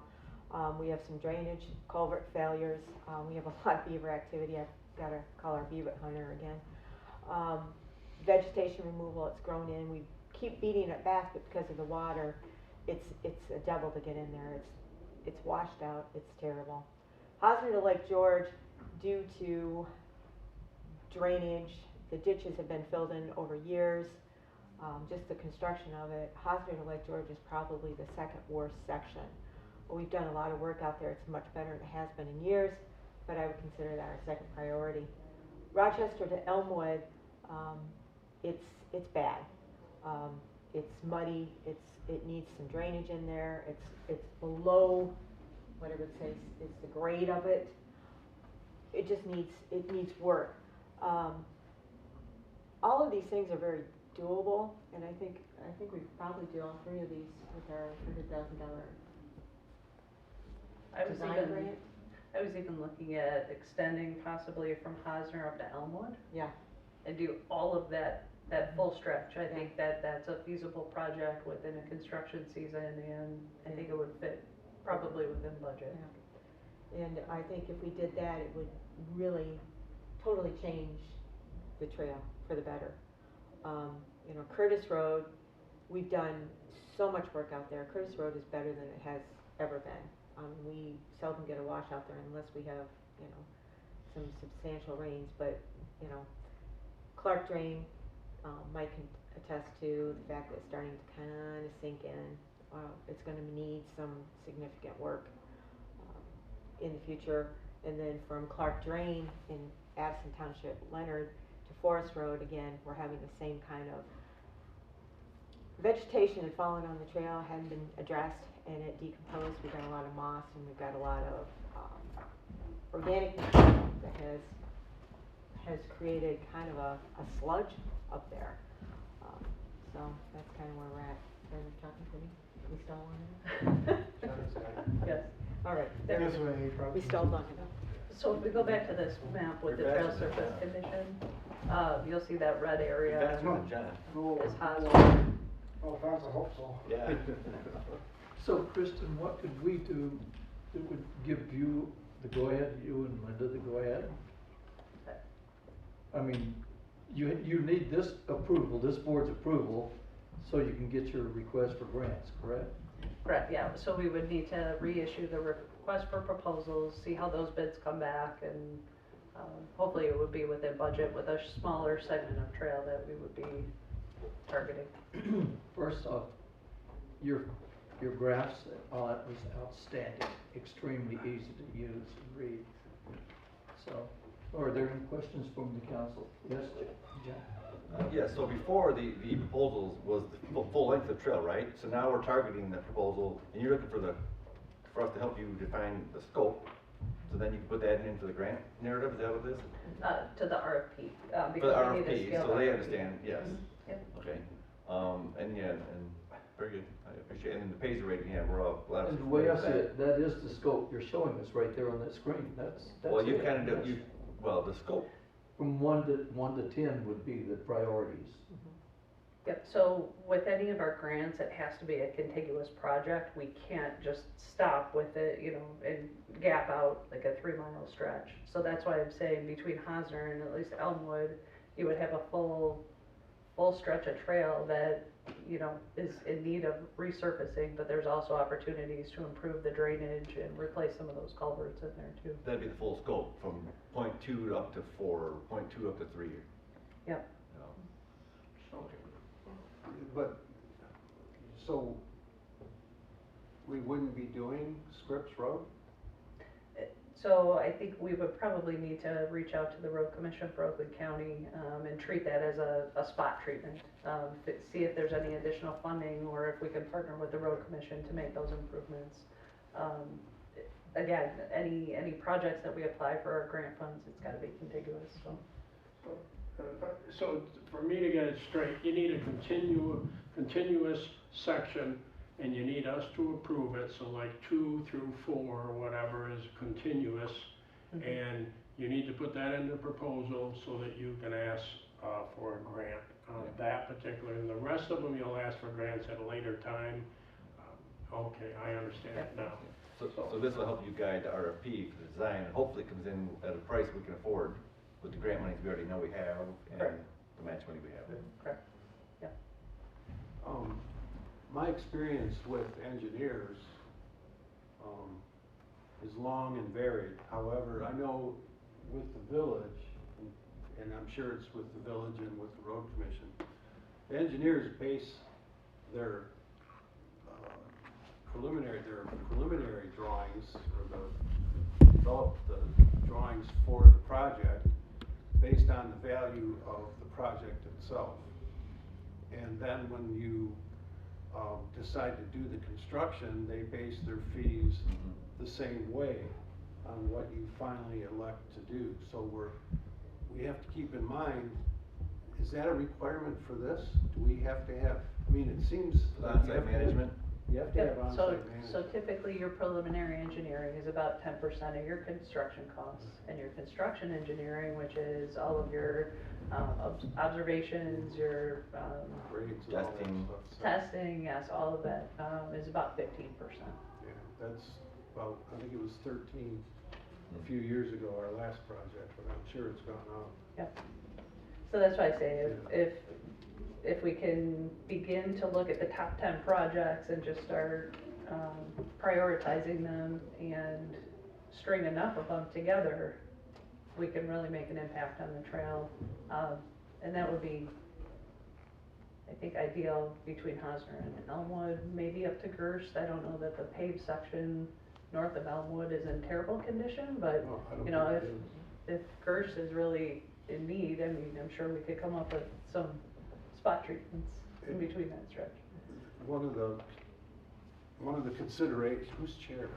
We have some drainage, culvert failures. We have a lot of beaver activity. I've got to call our beaver hunter again. Vegetation removal, it's grown in. We keep beating it back, but because of the water, it's a devil to get in there. It's washed out. It's terrible. Hosner to Lake George, due to drainage, the ditches have been filled in over years. Just the construction of it, Hosner to Lake George is probably the second worst section. We've done a lot of work out there. It's much better than it has been in years, but I would consider that our second priority. Rochester to Elmwood, it's bad. It's muddy. It needs some drainage in there. It's below what I would say is the grade of it. It just needs work. All of these things are very doable, and I think we probably do all three of these with our $100,000 design grant. I was even looking at extending possibly from Hosner up to Elmwood Yeah, and do all of that full stretch. I think that's a feasible project within a construction season, and I think it would fit probably within budget. yeah. And I think if we did that, it would really totally change the trail for the better. You know, Curtis Road, we've done so much work out there. Curtis Road is better than it has ever been. We seldom get a wash out there unless we have, you know, some substantial rains, but, you know, Clark Drain, Mike can attest to the fact that it's starting to kind of sink in. It's going to need some significant work in the future. And then from Clark Drain in Addison Township, Leonard, to Forest Road, again, we're having the same kind of vegetation had fallen on the trail, hadn't been addressed, and it decomposed. We've got a lot of moss, and we've got a lot of organic material that has created kind of a sludge up there. So that's kind of where we're at. Are you talking to me? We stalled long enough? Yes. All right. This way, We stalled long enough. So if we go back to this map with the trail surface condition, you'll see that red area Faster than John. is Hosner. No offense, I hope so. Yeah. So Kristen, what could we do that would give you the go-ahead, you and Linda the go-ahead? I mean, you need this approval, this board's approval, so you can get your request for grants, correct? Correct, yeah, so we would need to reissue the request for proposals, see how those bids come back, and hopefully it would be within budget with a smaller segment of trail that we would be targeting. First off, your graphs, all that was outstanding, extremely easy to use and read. So, are there any questions from the council? Yes, John? Yeah, so before the proposals was the full length of trail, right? So now we're targeting the proposal, and you're looking for us to help you define the scope, so then you can put that into the grant narrative, is that what it is? To the RFP, For the because we need to RFP, scale so the they RFP. understand, yes. Yep. Okay, and yeah, and very good, I appreciate it, and the pays rating, yeah, we're all glad. And the way I see it, that is the scope you're showing us right there on that screen, that's Well, you it. kind of, That's- well, the scope, From 1 to 10 would be the priorities. Yep, so with any of our grants, it has to be a contiguous project. We can't just stop with it, you know, and gap out like a 3-mile stretch. So that's why I'm saying between Hosner and at least Elmwood, you would have a full stretch of trail that, you know, is in need of resurfacing, but there's also opportunities to improve the drainage and replace some of those culverts in there too. that'd be the full scope, from .2 up to 4, .2 up to 3. Yep. But, so, we wouldn't be doing Scripps Road? So I think we would probably need to reach out to the road commission for Oakland County, and treat that as a spot treatment. See if there's any additional funding, or if we can partner with the road commission to make those improvements. Again, any projects that we apply for our grant funds, it's gotta be contiguous, so. So for me to get it straight, you need a continuous section, and you need us to approve it, so like 2 through 4 or whatever is continuous. And you need to put that in the proposal so that you can ask for a grant on that particular, and the rest of them you'll ask for grants at a later time. Okay, I understand it now. So this will help you guide the RFP for the design, and hopefully it comes in at a price we can afford with the grant monies we already know we have and Correct. the match money we have. Correct. My experience with engineers, is long and varied. However, I know with the village, and I'm sure it's with the village and with the road commission, the engineers base their preliminary drawings, or develop the drawings for the project based on the value of the project itself. And then when you decide to do the construction, they base their fees the same way on what you finally elect to do. So we have to keep in mind, is that a requirement for this? Do we have to have, I mean, it seems. like you On-site have to- management? You have to have Yep, on-site so management. typically your preliminary engineering is about 10% of your construction costs. And your construction engineering, which is all of your observations, your Grades and all that Testing. stuff. So, testing, yes, all of that is about 15%. yeah, that's, well, I think it was 13 a few years ago, our last project, but I'm sure it's gone up. Yep. So that's why I say if we can begin to look at the top 10 projects and just start prioritizing them and string enough of them together, we can really make an impact on the trail. And that would be, I think, ideal between Hosner and Elmwood, maybe up to Gerst. I don't know that the paved section north of Elmwood is in terrible condition, but No, I don't you know, think it is. if Gerst is really in need, I mean, I'm sure we could come up with some spot treatments in between that stretch. One of the considerations, who's chair?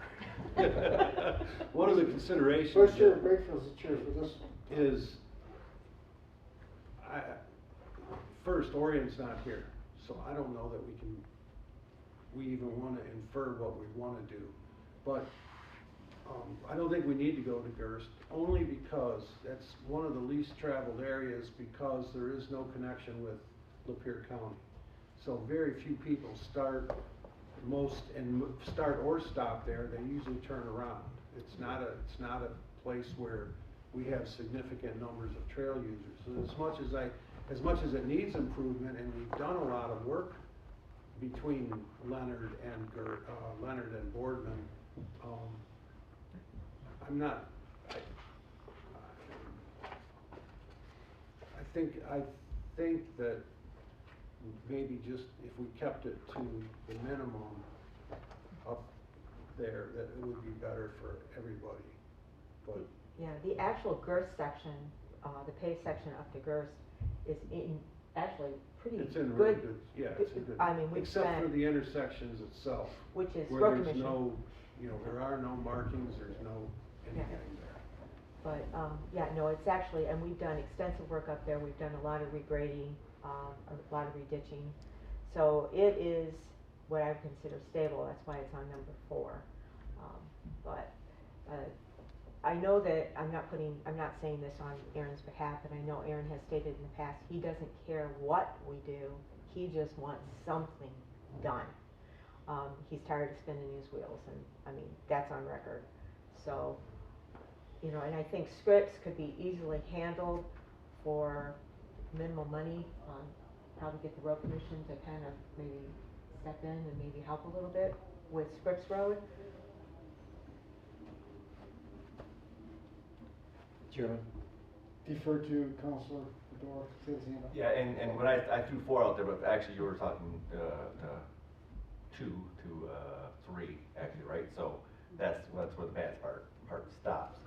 One of the considerations First chair, Wakefield's the chair for this. is, first, Orion's not here, so I don't know that we even wanna infer what we wanna do. But, I don't think we need to go to Gerst, only because that's one of the least traveled areas, because there is no connection with Lapeer County. So very few people start or stop there, they usually turn around. It's not a place where we have significant numbers of trail users. So as much as it needs improvement, and we've done a lot of work between Leonard and Boardman, I think that maybe just if we kept it to the minimum up there, that it would be better for everybody. But Yeah, the actual Gerst section, the paved section up to Gerst is actually pretty it's in really good, good, yeah, it's in good. I mean, we Except for spent- the intersections itself, which is where road there's commission. no, there are no markings, there's no anything there. But, yeah, no, it's actually, and we've done extensive work up there, we've done a lot of regrading, a lot of reditching. So it is what I would consider stable, that's why it's on number 4. But, I know that, I'm not saying this on Aaron's behalf, but I know Aaron has stated in the past, he doesn't care what we do, he just wants something done. He's tired of spinning his wheels, and, I mean, that's on record. So, you know, and I think scripts could be easily handled for minimal money on how to get the road commission to kind of maybe step in and maybe help a little bit with Scripps Road. Chairman? Defer to Councilor Fedor, say his hand up. Yeah, and when I threw 4 out there, but actually you were talking, 2 to 3, actually, right? So that's where the bad part stops.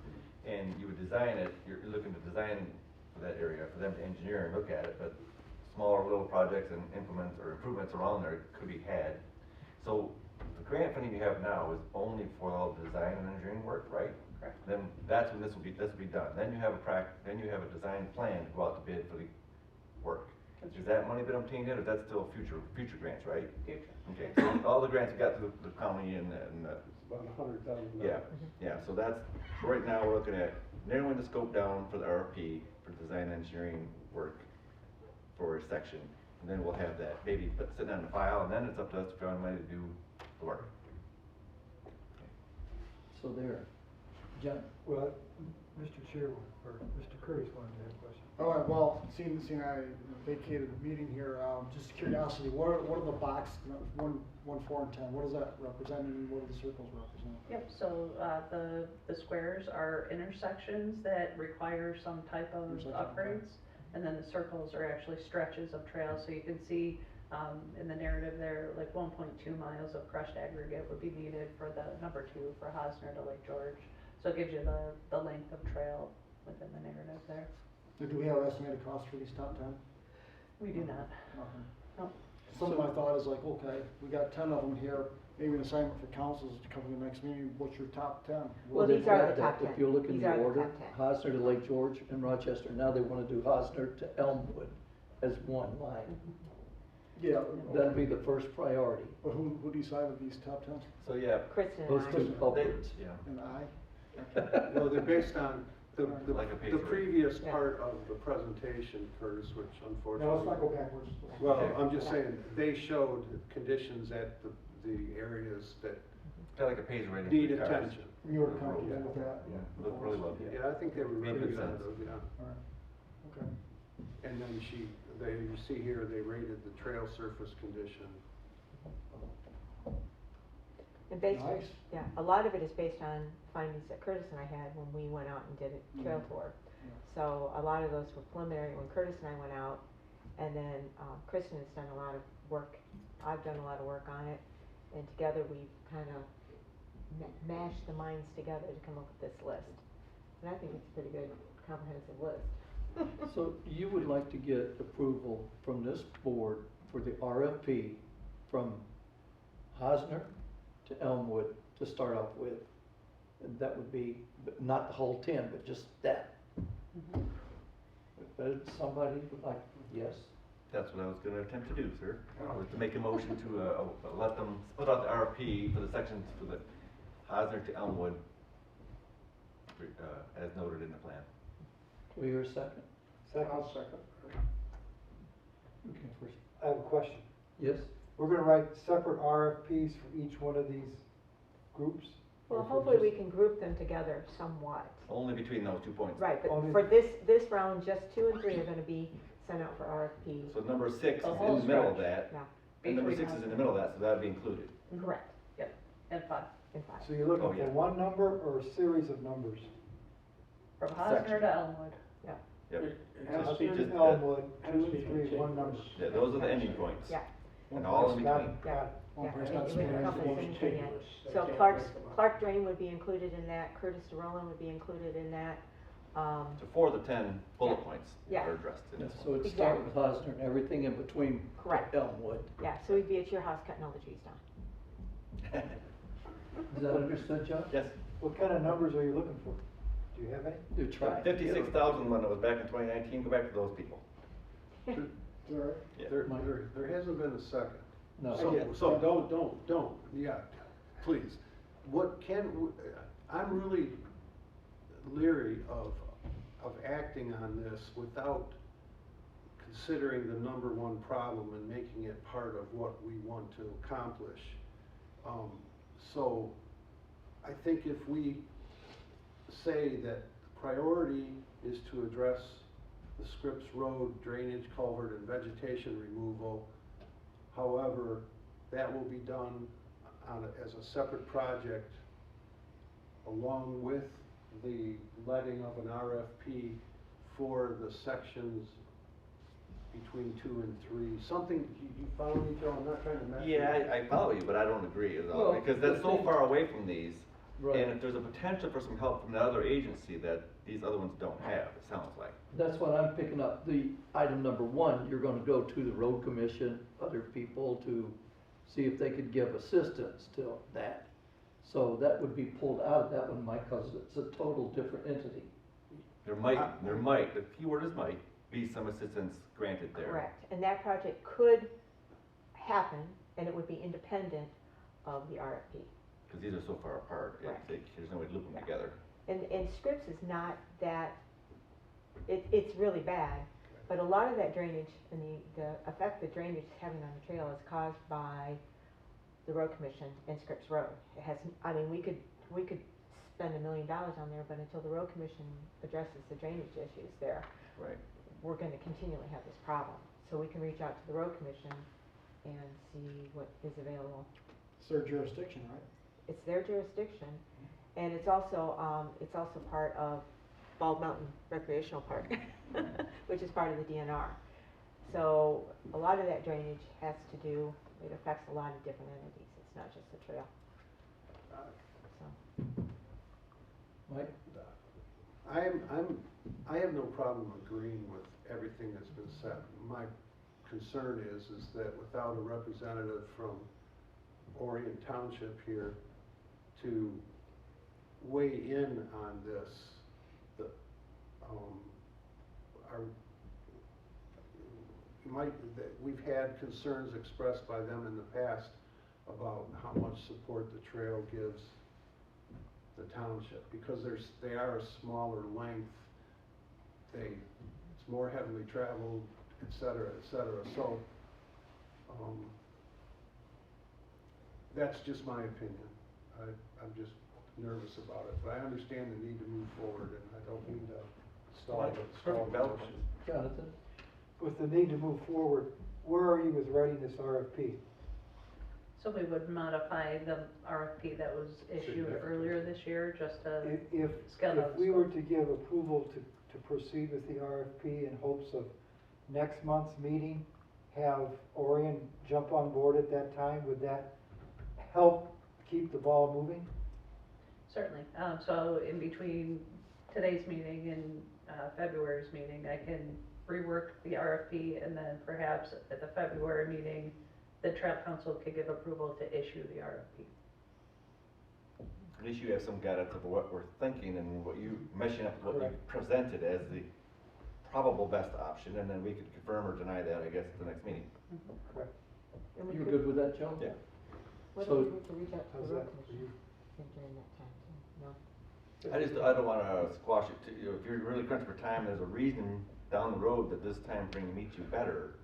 And you would design it, you're looking to design for that area, for them to engineer and look at it, but smaller little projects and improvements around there could be had. So the grant funding you have now is only for all the design and engineering work, right? Correct. Then that's when this will be done. Then you have a design plan to go out to bid for the work. Is that money been obtained yet, or is that still future grants, right? Future. Okay, so all the grants you got through the county and About $100,000. yeah, so right now, we're looking at narrowing the scope down for the RFP for design and engineering work for a section. And then we'll have that maybe sitting on the file, and then it's up to us to find a way to do the work. So there. John? Well, Mr. Chair, or Mr. Curtis wanted to have a question. All right, well, seeing I vacated the meeting here, just curiosity, what are the box, 1, 4, and 10, what does that represent and what do the circles represent? Yep, so, the squares are intersections that require some type of Intersection, okay. upgrades. And then the circles are actually stretches of trail, so you can see, in the narrative there, like 1.2 miles of crushed aggregate would be needed for the number 2 for Hosner to Lake George. So it gives you the length of trail within the narrative there. Do we have estimated cost for these top 10? We do not. Nothing. No. Some of my thought is like, okay, we got 10 of them here, maybe an assignment for councils to come to the next meeting, what's your top 10? Well, they've these are got the that. top 10. If you look in These the are the order, top 10. Hosner to Lake George and Rochester, now they wanna do Hosner to Elmwood as one line. Yeah. That'll be the first priority. But who decided these top 10? So, yeah, Kristen Those and I. two culprits. yeah. And I? Well, they're based on the Like a page the rate. previous Yeah. part of the presentation, Curtis, which Now, let's unfortunately. not go backwards. Well, Okay. I'm just saying, they showed conditions at the areas that Kinda like a page rating. for need the cars. attention. You were comfortable with that? Look really well. Yeah, I think they were Made really good sense. good, yeah. All right, okay. And then you see here, they rated the trail surface condition. And based, Nice. yeah, a lot of it is based on findings that Curtis and I had when we went out and did a trail tour. So a lot of those were preliminary when Curtis and I went out, and then Kristen has done a lot of work, I've done a lot of work on it, and together we've kind of mashed the minds together to come up with this list. And I think it's a pretty good comprehensive list. So you would like to get approval from this board for the RFP from Hosner to Elmwood to start off with? And that would be, but not the whole 10, but just that. But somebody would like, yes? That's what I was gonna attempt to do, sir, was to make a motion to, let them split out the RFP for the sections for the Hosner to Elmwood, as noted in the plan. Do we hear a second? Second, second. Okay, first. I have a question. Yes? We're gonna write separate RFPs for each one of these groups? Well, Or for hopefully we just- can group them together somewhat. Only between those 2 points. Right, but Only- for this round, just 2 and 3 are gonna be sent out for RFP. So number 6 is The in whole the middle of stretch. that, Yeah, and number Between 6 is in the Hosner. middle of that, so that'd be included. correct, Yep, and 5. in 5. So you're looking Oh, yeah. for one number or a series of numbers? From Hosner Section. to Elmwood. Yep. It has to Hosner be, to just- Elmwood, has 2 to be and 3, one number. contiguous. Yeah, those are the ending points. Yeah. And all in Got between. it, got it. One Yeah, person it has to would be encompass one. anything in. Contiguous. They So can't Clark's, break them up. Clark Drain would be included in that, Curtis to Roland would be included in that. So 4 of the 10 bullet Yeah. points Yeah. are addressed in Yeah, this so one. it'd start with Hosner and everything in between to Correct. Elmwood. Yeah, so we'd be at your house cutting all the trees down. Is that understood, John? Yes, What kind of numbers are you looking for? Do you have any? Do try. 56,000 when it was back in 2019, go back to those people. All right. Yeah. There hasn't been a second. No. So don't yet, please. I'm really leery of acting on this without considering the number one problem and making it part of what we want to accomplish. So I think if we say that priority is to address the Scripps Road drainage culvert and vegetation removal, however, that will be done as a separate project along with the letting of an RFP for the sections between 2 and 3. Something, you follow me, Joe? I'm not trying to mess with you. Yeah, I follow you, but I don't agree is all, Well, because that's so the- far away from these. Right. And if there's a potential for some help from the other agency that these other ones don't have, it sounds like. That's what I'm picking up. The item number 1, you're gonna go to the road commission, other people to see if they could give assistance to that. So that would be pulled out of that one, Mike, cause it's a total different entity. There might, the key word is might, be some assistance granted there. Correct, and that project could happen, and it would be independent of the RFP. Because these are so far apart, Right. there's no way to loop them Yeah. together. And Scripps is not that, it's really bad, but a lot of that drainage and the effect the drainage is having on the trail is caused by the road commission and Scripps Road. It has, I mean, we could spend $1 million on there, but until the road commission addresses the drainage issues there, Right. we're gonna continually have this problem. So we can reach out to the road commission and see what is available. It's their jurisdiction, right? It's their jurisdiction, and it's also part of Bald Mountain Recreational Park, which is part of the DNR. So a lot of that drainage has to do, it affects a lot of different entities, it's not just the trail. So, Mike? I have no problem agreeing with everything that's been said. My concern is that without a representative from Orion Township here to weigh in on this, we've had concerns expressed by them in the past about how much support the trail gives the township, because they are a smaller length, it's more heavily traveled, et cetera, so, that's just my opinion. I'm just nervous about it, but I understand the need to move forward, and I don't mean to stall the motion. Jonathan? With the need to move forward, where are you with writing this RFP? So we would modify the RFP that was issued earlier this year, just to If scale out. we were to give approval to proceed with the RFP in hopes of next month's meeting, have Orion jump on board at that time, would that help keep the ball moving? Certainly. So in between today's meeting and February's meeting, I can rework the RFP, and then perhaps at the February meeting, the Trail Council could give approval to issue the RFP. At least you have some guidance of what we're thinking and what you, meshing up what you presented as the probable best option, and then we could confirm or deny that, I guess, at the next meeting. Correct. and we You could- good with that, Joe? Yeah. What So- if we were to reach out to How's the road that for commission you? during that time too? No? I don't wanna squash it to, if you're really crunched for time, there's a reason down the road that this time frame meets you better.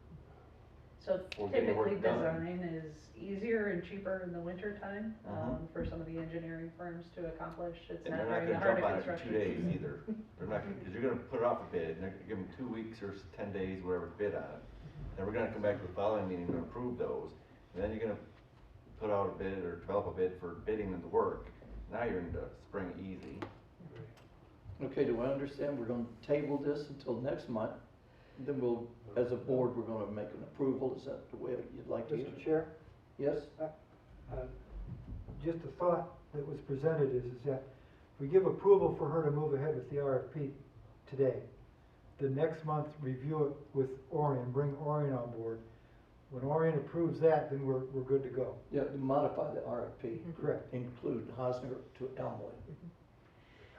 So Or getting work typically, done. design is easier and cheaper in the winter time, Mhm. for some of the engineering firms to accomplish. It's And not they're not very gonna hard jump to on it for construction. 2 days either. They're not gonna, cause you're gonna put it off a bid, and they're gonna give them 2 weeks or 10 days, whatever, to bid on it. Then we're gonna come back to the following meeting and approve those, and then you're gonna put out a bid or develop a bid for bidding them to work. Now you're into spring easy. Okay, do I understand we're gonna table this until next month? Then we'll, as a board, we're gonna make an approval, is that the way you'd like to? Mr. Chair, Yes? just a thought that was presented is that if we give approval for her to move ahead with the RFP today, the next month review it with Orion, bring Orion on board. When Orion approves that, then we're good to go. Yeah, to modify the RFP. Correct. Include Hosner to Elmwood.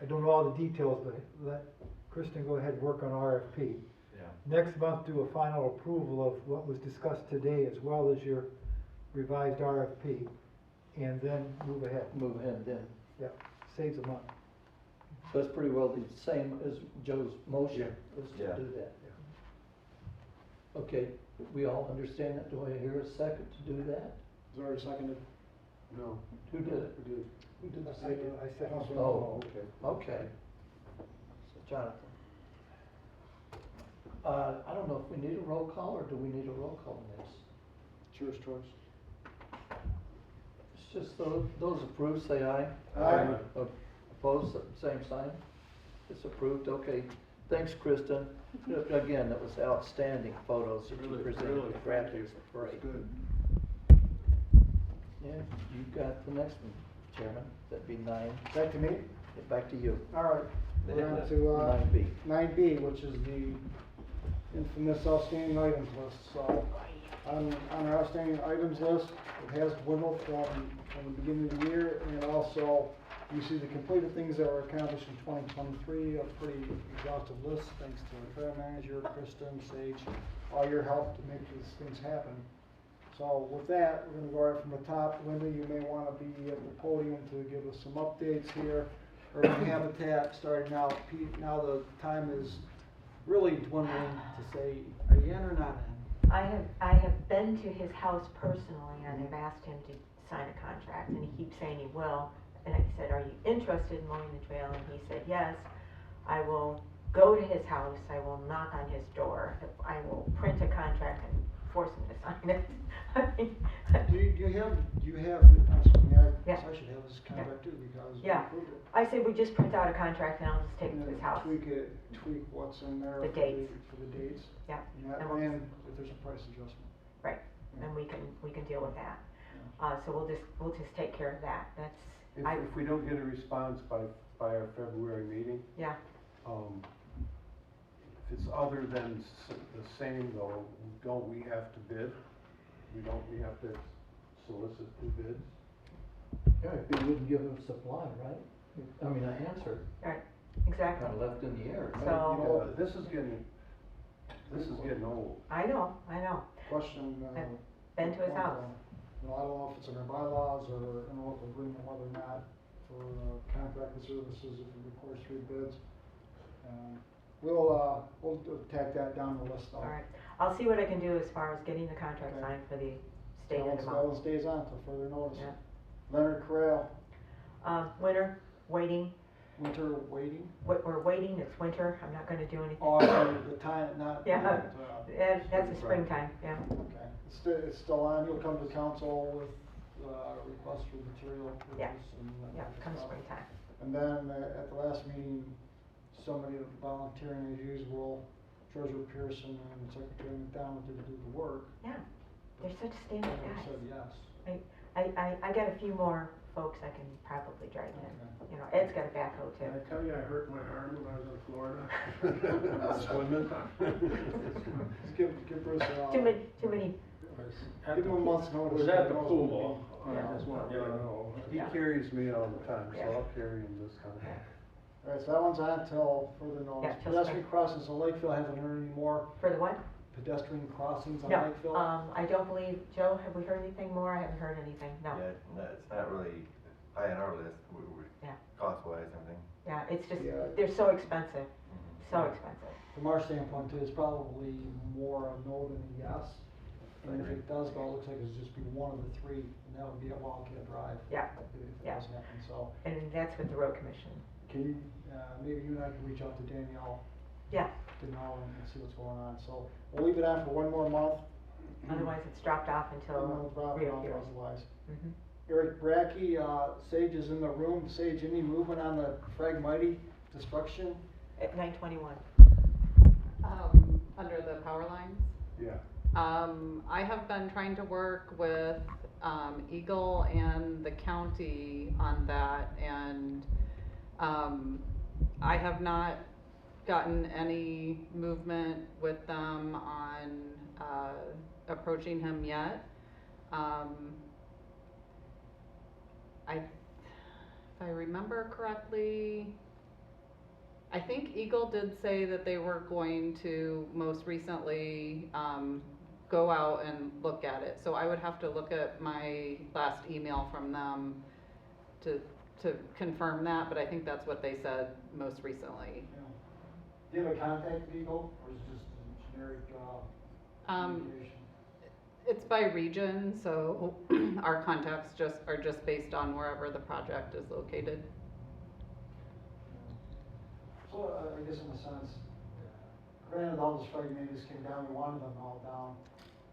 I don't know all the details, but let Kristen go ahead and work on RFP. Yeah. Next month, do a final approval of what was discussed today as well as your revised RFP, and then move ahead. Move ahead then. Yep, saves a month. So that's pretty well the same as Joe's motion, was Yeah. to do that. Okay, we all understand that, do I hear a second to do that? Is already seconded? No. Who did it? Who did? Who did the I second? said, Oh. Okay. Okay. So Jonathan. I don't know if we need a roll call, or do we need a roll call on this? It's yours choice. It's just those approved, say aye. Aye. Opposed, same sign. It's approved, okay. Thanks, Kristen. Again, that was outstanding photos that you Really, presented. really, The thank you. graphics were great. It's good. Yeah, you got the next one, Chairman. That'd be 9. Back to me? Back to you. All right, The we're hit on list. to, 9B. 9B, which is the infamous outstanding items list. So, on our outstanding items list, it has dwindled from the beginning of the year, and also, you see the completed things that were accomplished in 2023, a pretty exhaustive list, thanks to our trail manager, Kristen, Sage, all your help to make these things happen. So with that, we're gonna go right from the top. Linda, you may wanna be at the podium to give us some updates here. Urban Habitat starting out, Pete, now the time is really dwindling to say, are you in or not in? I have been to his house personally, and I've asked him to sign a contract, and he keeps saying he will, And I said, are you interested in mowing the trail? And he said, yes. I will go to his house, I will knock on his door, I will print a contract and force him to sign it. I mean, Do you have, I Yeah. guess I should have this contract too, because we Yeah. approved it. I said, we just print out a contract and I'll just take it And to then his house. tweak what's in there. The for dates. For the dates. Yeah, And that, and we'll and if there's a price adjustment. right, Yeah. and we can deal with that. Yeah. So we'll just take care of that, that's, If we don't get a response by our February meeting, yeah, if it's other than the same though, don't we have to bid? We have to solicit two bids? Yeah, if you wouldn't give them supply, right? I mean, an answer, right, exactly. kind of left in the air. You So- know, this is getting old. I know, Question, I've been to his house. You know, I don't know if it's in our bylaws or in a local agreement, whether or not for contracted services, if it requires 3 bids. We'll tack that down the list though. All right, I'll see what I can do as far as getting the contract Okay. signed for the That state one of Vermont. stays on till further notice. Yeah. Leonard Corral, Winter, waiting, winter waiting. we're waiting, it's winter, I'm not gonna do anything. Oh, sorry, the time, not. Yeah. not, That's the springtime, yeah. Okay, it's still on, you'll come to council with, requests for material Yeah. purchase and that Yeah, type of come stuff. springtime. And then at the last meeting, somebody volunteering as usual, Treasurer Pearson and Secretary McDonald did the work. Yeah, they're such standard And guys. said yes. I got a few more folks I can probably drag in. Okay. You know, Ed's got a backhoe Can I too. tell you, I hurt my arm when I was in Florida. Swimming? Just give Bruce a. Too many, Give him a month's It notice. was at the He knows pool, what Yeah. is what I know. He Yeah. carries me all the time, so Yeah. I'll carry him this time. All right, so that one's on till further notice. Yeah, till Pedestrian crossings in Lakeville, haven't heard any more. for the what? Pedestrian crossings on No, Lakeville. I don't believe, Joe, have we heard anything more? I haven't heard anything, no. Yeah, no, it's not really high on our list, Yeah. cost-wise, everything. Yeah, it's just, Yeah. they're so expensive, so expensive. From our standpoint, too, it's probably more a no than a yes. And if it does go, it looks like it's just be one of the 3, and that would be at Wildcat Drive. Yeah. If it Yeah. does happen, so. And that's with the road commission. Can you, maybe you and I can reach out to Danielle Yeah, to know and see what's going on, so we'll leave it on for 1 more month. otherwise it's dropped off And until then we'll drop it off reappears. otherwise. Mhm. Eric Brackey, Sage is in the room. Sage, any movement on the Phragmites destruction? At 9:21. Under the power lines. Yeah. I have been trying to work with, Eagle and the county on that, and, I have not gotten any movement with them on, approaching him yet. If I remember correctly, I think Eagle did say that they were going to most recently, go out and look at it. So I would have to look at my last email from them to confirm that, but I think that's what they said most recently. Yeah. Do you have a contact with Eagle, or is it just a generic, communication? It's by region, so our contacts are just based on wherever the project is located. So, I guess in a sense, granted, all this Phragmites came down, we wanted them all down.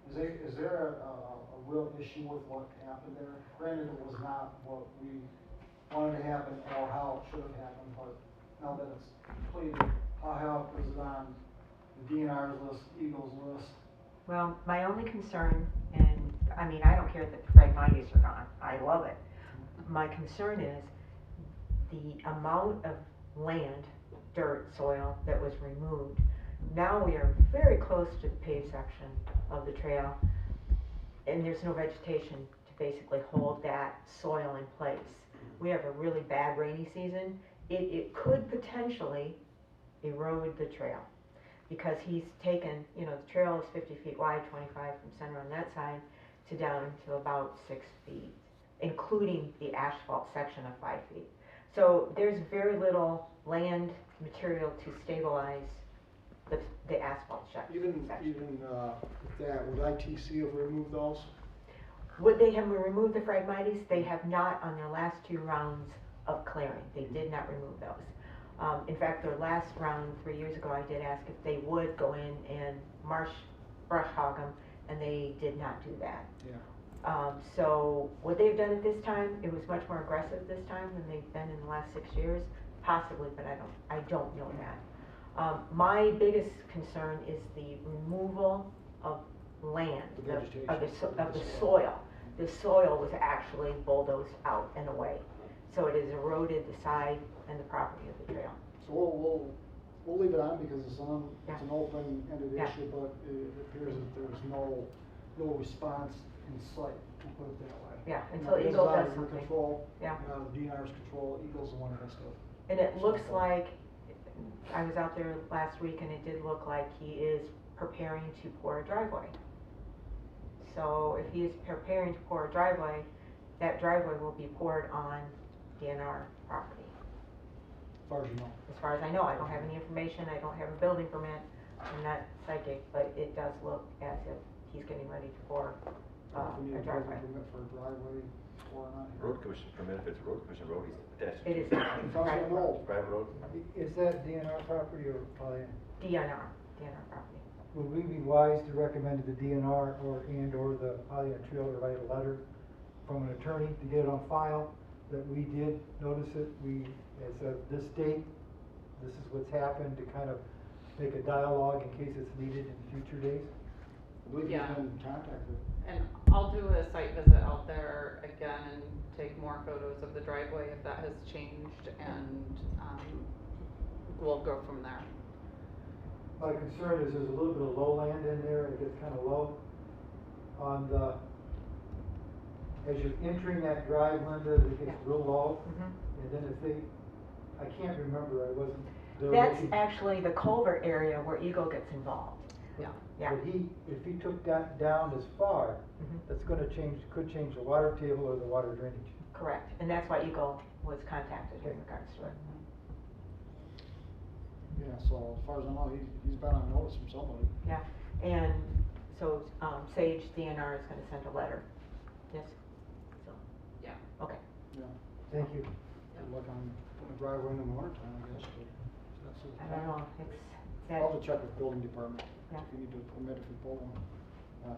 Is there a real issue with what happened there? Granted, it was not what we wanted to happen or how it should have happened, but now that it's completed, how is it on the DNR's list, Eagle's list? Well, my only concern, and I mean, I don't care that the Phragmites are gone, I love it. My concern is the amount of land, dirt, soil that was removed. Now we are very close to the paved section of the trail, and there's no vegetation to basically hold that soil in place. We have a really bad rainy season. It could potentially erode the trail, because he's taken, you know, the trail is 50 feet wide, 25 from center on that side to down to about 6 feet, including the asphalt section of 5 feet. So there's very little land material to stabilize the asphalt section. Even with that, would ITC have removed those? Would they have removed the Phragmites? They have not on their last 2 rounds of clearing. They did not remove those. In fact, their last round 3 years ago, I did ask if they would go in and brush hog them, and they did not do that. Yeah. So what they've done at this time, it was much more aggressive this time than they've been in the last 6 years, possibly, but I don't know that. My biggest concern is the removal of land, The vegetation. of the soil. The soil was actually bulldozed out and away. So it has eroded the side and the property of the trail. So we'll leave it on because it's an open-ended Yeah. issue, but it appears that there's no response in sight, to put it that way. Yeah, You until know, this is Eagle out does of your something. control, Yeah. out of DNR's control, Eagle's the one that has to. And it looks like, I was out there last week and it did look like he is preparing to pour a driveway. So if he is preparing to pour a driveway, that driveway will be poured on DNR property. As far as you know. As far as I know, I don't have any information, I don't have a building permit, I'm not psychic, but it does look as if he's getting ready to pour If we need a a building driveway. permit for a driveway or not. Road commission permit, if it's a road commission road, he's attached to. It is Sounds like private no. road. Private road? Is that DNR property or Pollyant? DNR property. Would we be wise to recommend to the DNR or the Pollyant Trail to write a letter from an attorney to get it on file, that we did notice it, as of this date, this is what's happened, to kind of make a dialogue in case it's needed in future days? I believe you've Yeah. been contacted. And I'll do a site visit out there again and take more photos of the driveway if that has changed, and, we'll go from there. My concern is there's a little bit of lowland in there, and it gets kind of low on as you're entering that drive, Linda, it gets real low, Mhm. and then I can't remember, I wasn't there. That's looking. actually the culvert area where Eagle gets involved. Yeah. Yeah. But if he took that down as far, Mhm. that's gonna could change the water table or the water drainage. Correct, and that's why Eagle was contacted in regards to it. Yeah, so as far as I know, he's been on notice from somebody. Yeah, and so, Sage DNR is gonna send a letter, yes? So, Yeah. okay. Yeah. Thank you. Good luck on putting a driveway in the winter time, I guess, but that's it. I don't know, it's, that, I'll have to check with building department, Yeah. if you need to permit if you pull one.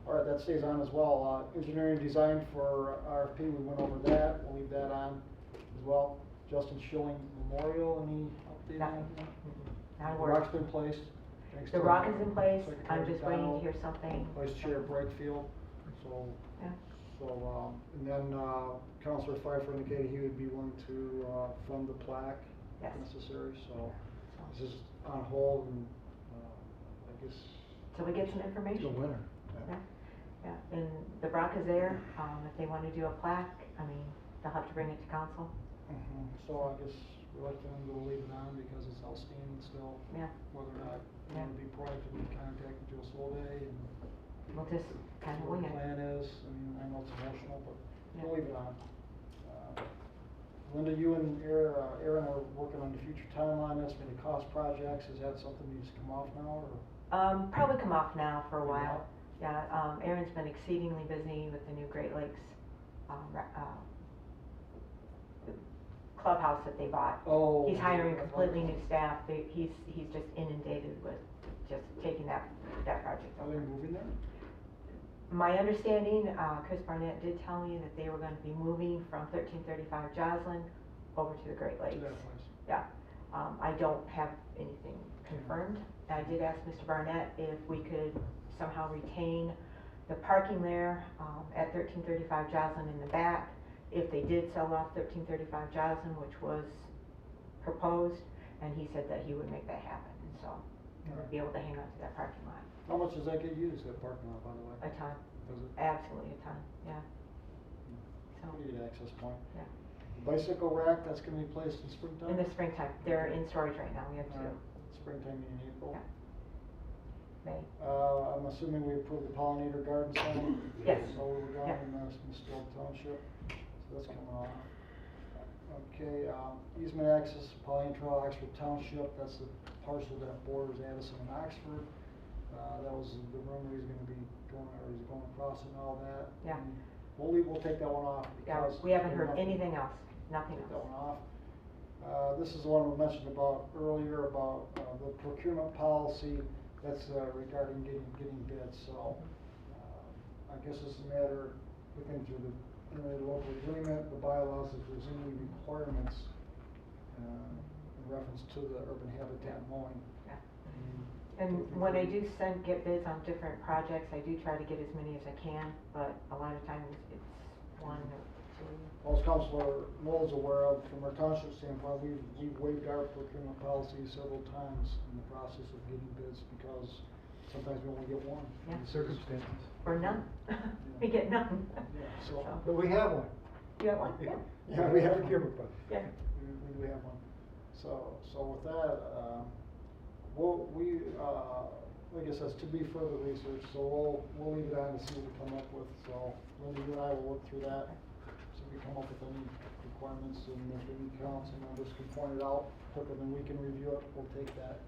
All right, that stays on as well. Engineering design for RFP, we went over that, we'll leave that on as well. Justin Schilling Memorial, any update on Nothing. that? not a The word. rock's been placed. Thanks The to rock is in place, I'm Secretary just waiting to McDonald, hear something. Vice Chair Brakefield, so. Yeah. So, and then, Counselor Pfeiffer indicated he would be willing to, fund the plaque Yes. if necessary, so this is on hold and, I guess. So we get some Till information. winter. Yeah, yeah, and the rock is there, if they wanna do a plaque, I mean, they'll have to bring it to council. So I guess reluctantly we'll leave it on because it's outstanding still, Yeah, whether or not you Yeah. want to be proactively contacting Joe Solday and we'll just kinda what wing the it. plan is. I mean, I know it's emotional, but Yeah. we'll leave it on. Linda, you and Aaron are working on the future timeline, on this, maybe cost projects, is that something that needs to come off now, or? Probably come off now for a Come while. off? Yeah, Aaron's been exceedingly busy with the new Great Lakes, clubhouse that they bought. Oh. He's hiring completely new staff, he's just inundated with just taking that project Are over. they moving there? My understanding, Chris Barnett did tell me that they were gonna be moving from 1335 Joslin over to the Great To Lakes. that place? Yeah, I don't have anything confirmed. I did ask Mr. Barnett if we could somehow retain the parking there, at 1335 Joslin in the back. If they did sell off 1335 Joslin, which was proposed, and he said that he would make that happen, so we'll be able to hang on to that parking lot. How much does that get used, that parking lot, by the way? A ton, Does it? absolutely a ton, yeah. So, Pretty good access point. yeah, Bicycle rack, that's gonna be placed in springtime? in the springtime, they're in storage right now, we have two. Alright, springtime meaning April. Yeah. May. I'm assuming we approved the pollinator garden sign? Yes. Over down Yeah. in Still Township, so that's coming off. Okay, easement access, to Pollinator Trail, Oxford Township, that's the parcel that borders Addison and Oxford. That was the rumor he's gonna be going, or he's going across and all that. Yeah. And we'll take that one off Yeah, because. we haven't heard nothing- anything else, nothing Take that else. one off. This is the one we mentioned about earlier about, the procurement policy, that's, regarding getting bids, so. I guess it's a matter, looking through the interlocal agreement, the bylaws, if there's any requirements, in reference to the urban habitat mowing. Yeah. And when I do get bids on different projects, I do try to get as many as I can, but a lot of times it's one or two. Well, as Councilor Knoll's aware of, from our township standpoint, we've waived our procurement policy several times in the process of getting bids because sometimes we only get one. Yeah. Circumstances. Or none. We get none. Yeah, so, But we have one. You got one? Yeah. yeah, we have, Procurement policy. Yeah. we do have one. So with that, like I said, it's to be further researched, so we'll leave it on to see what we come up with. So Linda, you and I will look through that, see if we come up with any requirements, and if any council members can point it out quicker than we can review it, we'll take that.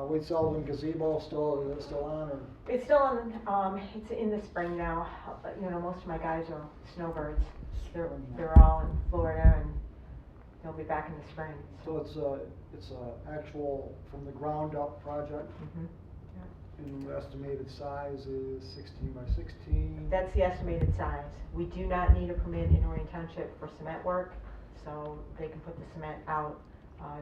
Wade Sullivan gazebo, is it still on, or? It's still on, it's in the spring now, but you know, most of my guys are snowbirds. They're all in Florida and they'll be back in the spring. So it's a actual from the ground up project, Mhm. and the estimated size is 16 by 16. That's the estimated size. We do not need a permit in Orion Township for cement work, so they can put the cement out.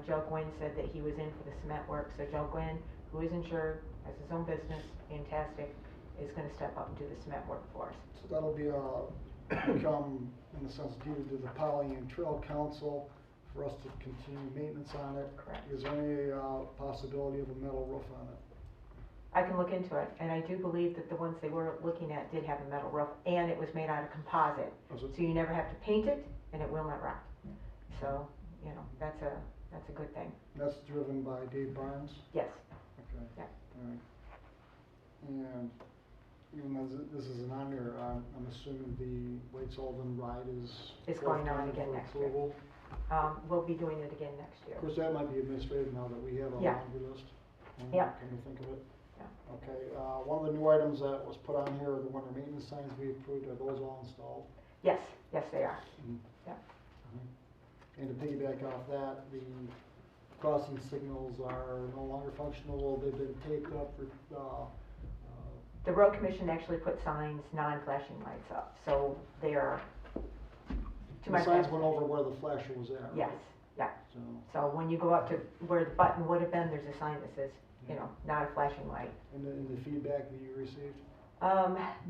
Joe Gwynn said that he was in for the cement work, so Joe Gwynn, who is insured, has his own business, fantastic, is gonna step up and do the cement work for us. So that'll be become, in a sense, deeded to the Pollyant Trail Council for us to continue maintenance on it. Correct. Is there any possibility of a metal roof on it? I can look into it, and I do believe that the ones they were looking at did have a metal roof, and it was made out of composite, Was it- so you never have to paint it, and it will not rot. So, you know, that's a good thing. That's driven by Dave Barnes? Yes, Okay. yeah. All right. And even though this isn't on there, I'm assuming the Wade Sullivan ride is. It's going on forthcoming again for next year. approval. We'll be doing it again next year. Of course, that might be administrative now that we have a Yeah. laundry list. Yeah. Can we think of it? Yeah. Okay, one of the new items that was put on here are the winter maintenance signs we approved. Are those all installed? Yes, yes, they are. Yeah. And to piggyback off that, the crossing signals are no longer functional. They've been taped up for, The road commission actually put signs, non-flashing lights up, so they are, to my the signs satisfaction. went over where the flasher was at, right? Yes, yeah. So, So when you go up to where the button would have been, there's a sign that says, you know, not a flashing light. and the feedback that you received?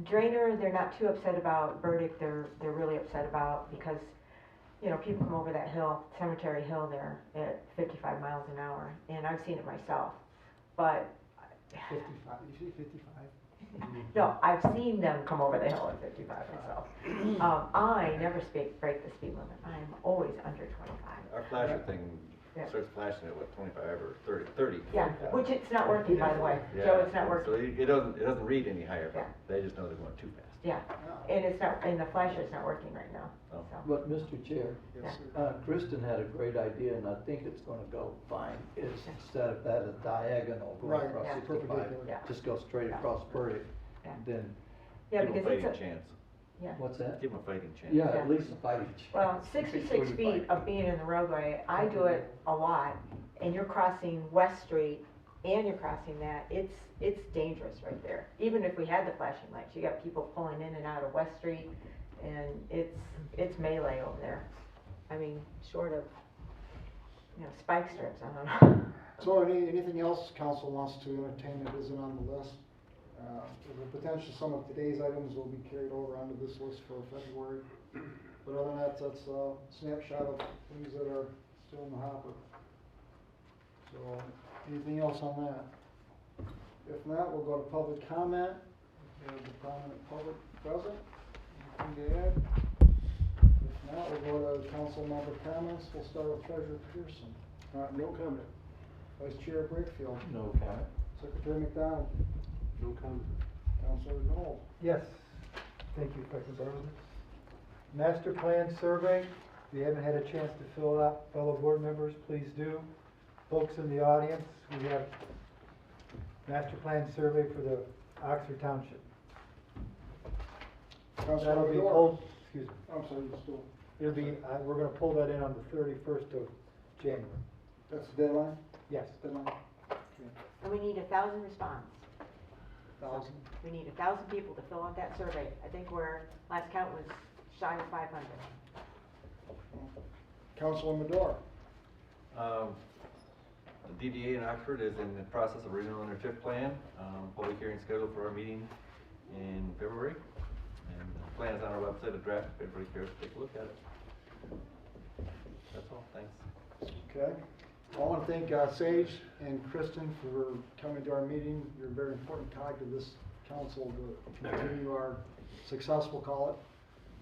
Drainer, they're not too upset about. Burdick, they're really upset about because, you know, people come over that hill, Cemetery Hill there at 55 miles an hour, and I've seen it myself. But, 55, you say 55? no, I've seen them come over the hill at 55 myself. I never break the speed limit. I'm always under 25. Our flasher thing Yeah. starts flashing at what, 25 or 30? Yeah, which it's not working, by the way. Yeah, Joe, it's not and So working. it doesn't read any higher, but Yeah. they just know they're going too fast. Yeah, and it's not, and the flasher's not working right now, Oh. so. But Mr. Chair, Yes, sir. Kristen had a great idea, and I think it's gonna go fine, is instead of that, a diagonal going Right, across yeah. 65, Perpendicular. Yeah. just go straight Yeah. across Burdick, Yeah. then, Yeah, Give them a because it's fighting a, chance. yeah. what's that? Give them a fighting chance. Yeah, Yeah. at least a fighting chance. Well, 66 feet of being in the roadway, I do it a lot, and you're crossing West Street, and you're crossing that, it's dangerous right there. Even if we had the flashing lights, you got people pulling in and out of West Street, and it's melee over there. I mean, short of, you know, spike strips, I don't know. So anything else council wants to entertain that isn't on the list? The potential, some of today's items will be carried over onto this list for February. But other than that, that's a snapshot of things that are still in the hopper. So, anything else on that? If not, we'll go to public comment. We have the prominent public present. Anything to add? If not, we'll go to council member comments. We'll start with Treasurer Pearson. No comment. Vice Chair Brickfield. No comment. Secretary McDonald. No comment. Councilor Knoll. Yes, thank you, if I can borrow this. Master plan survey, if you haven't had a chance to fill it out, fellow board members, please do. Folks in the audience, we have master plan survey for the Oxford Township. Councilor That'll be Madore. pulled, excuse me, I'm sorry, you still, it'll be, we're gonna pull that in on the 31st of January. that's the deadline? Yes. Deadline? And we need 1,000 response. Thousand? We need 1,000 people to fill out that survey. I think last count was shy of 500. Councilor Madore. The DDA in Oxford is in the process of renewing their TIF plan. Public hearing scheduled for our meeting in February. And the plan is on our website, a draft, if anybody cares to take a look at it. That's all, thanks. Okay. I want to thank Sage and Kristen for coming to our meeting. You're a very important cog to this council to continue our success, we'll call it,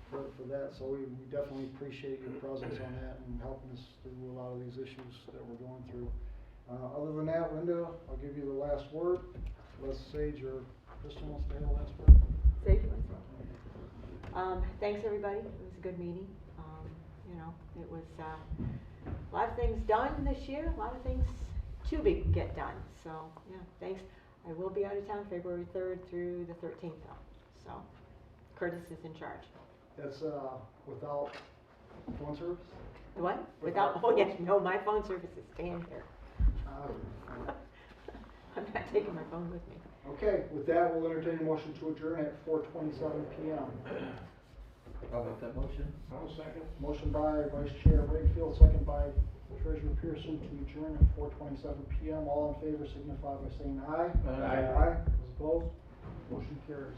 for that. So we definitely appreciate your presence on that and helping us through a lot of these issues that we're going through. Other than that, Linda, I'll give you the last word. Unless Sage or Kristen wants to have the last word. Sage, thanks, everybody. It was a good meeting. You know, it was a lot of things done this year, a lot of things to get done. So, yeah, thanks. I will be out of town February 3rd through the 13th, though. So, Curtis is in charge. That's without phone service? What? Oh, yes, no, my phone service is staying here. I'm not taking my phone with me. Okay, with that, we'll entertain a motion to adjourn at 4:27 p.m. I'll make that motion. I'll second. Motion by Vice Chair Wakefield, second by Treasurer Pearson to adjourn at 4:27 p.m. All in favor signify by saying aye. Aye. Aye. Those opposed? Motion carries.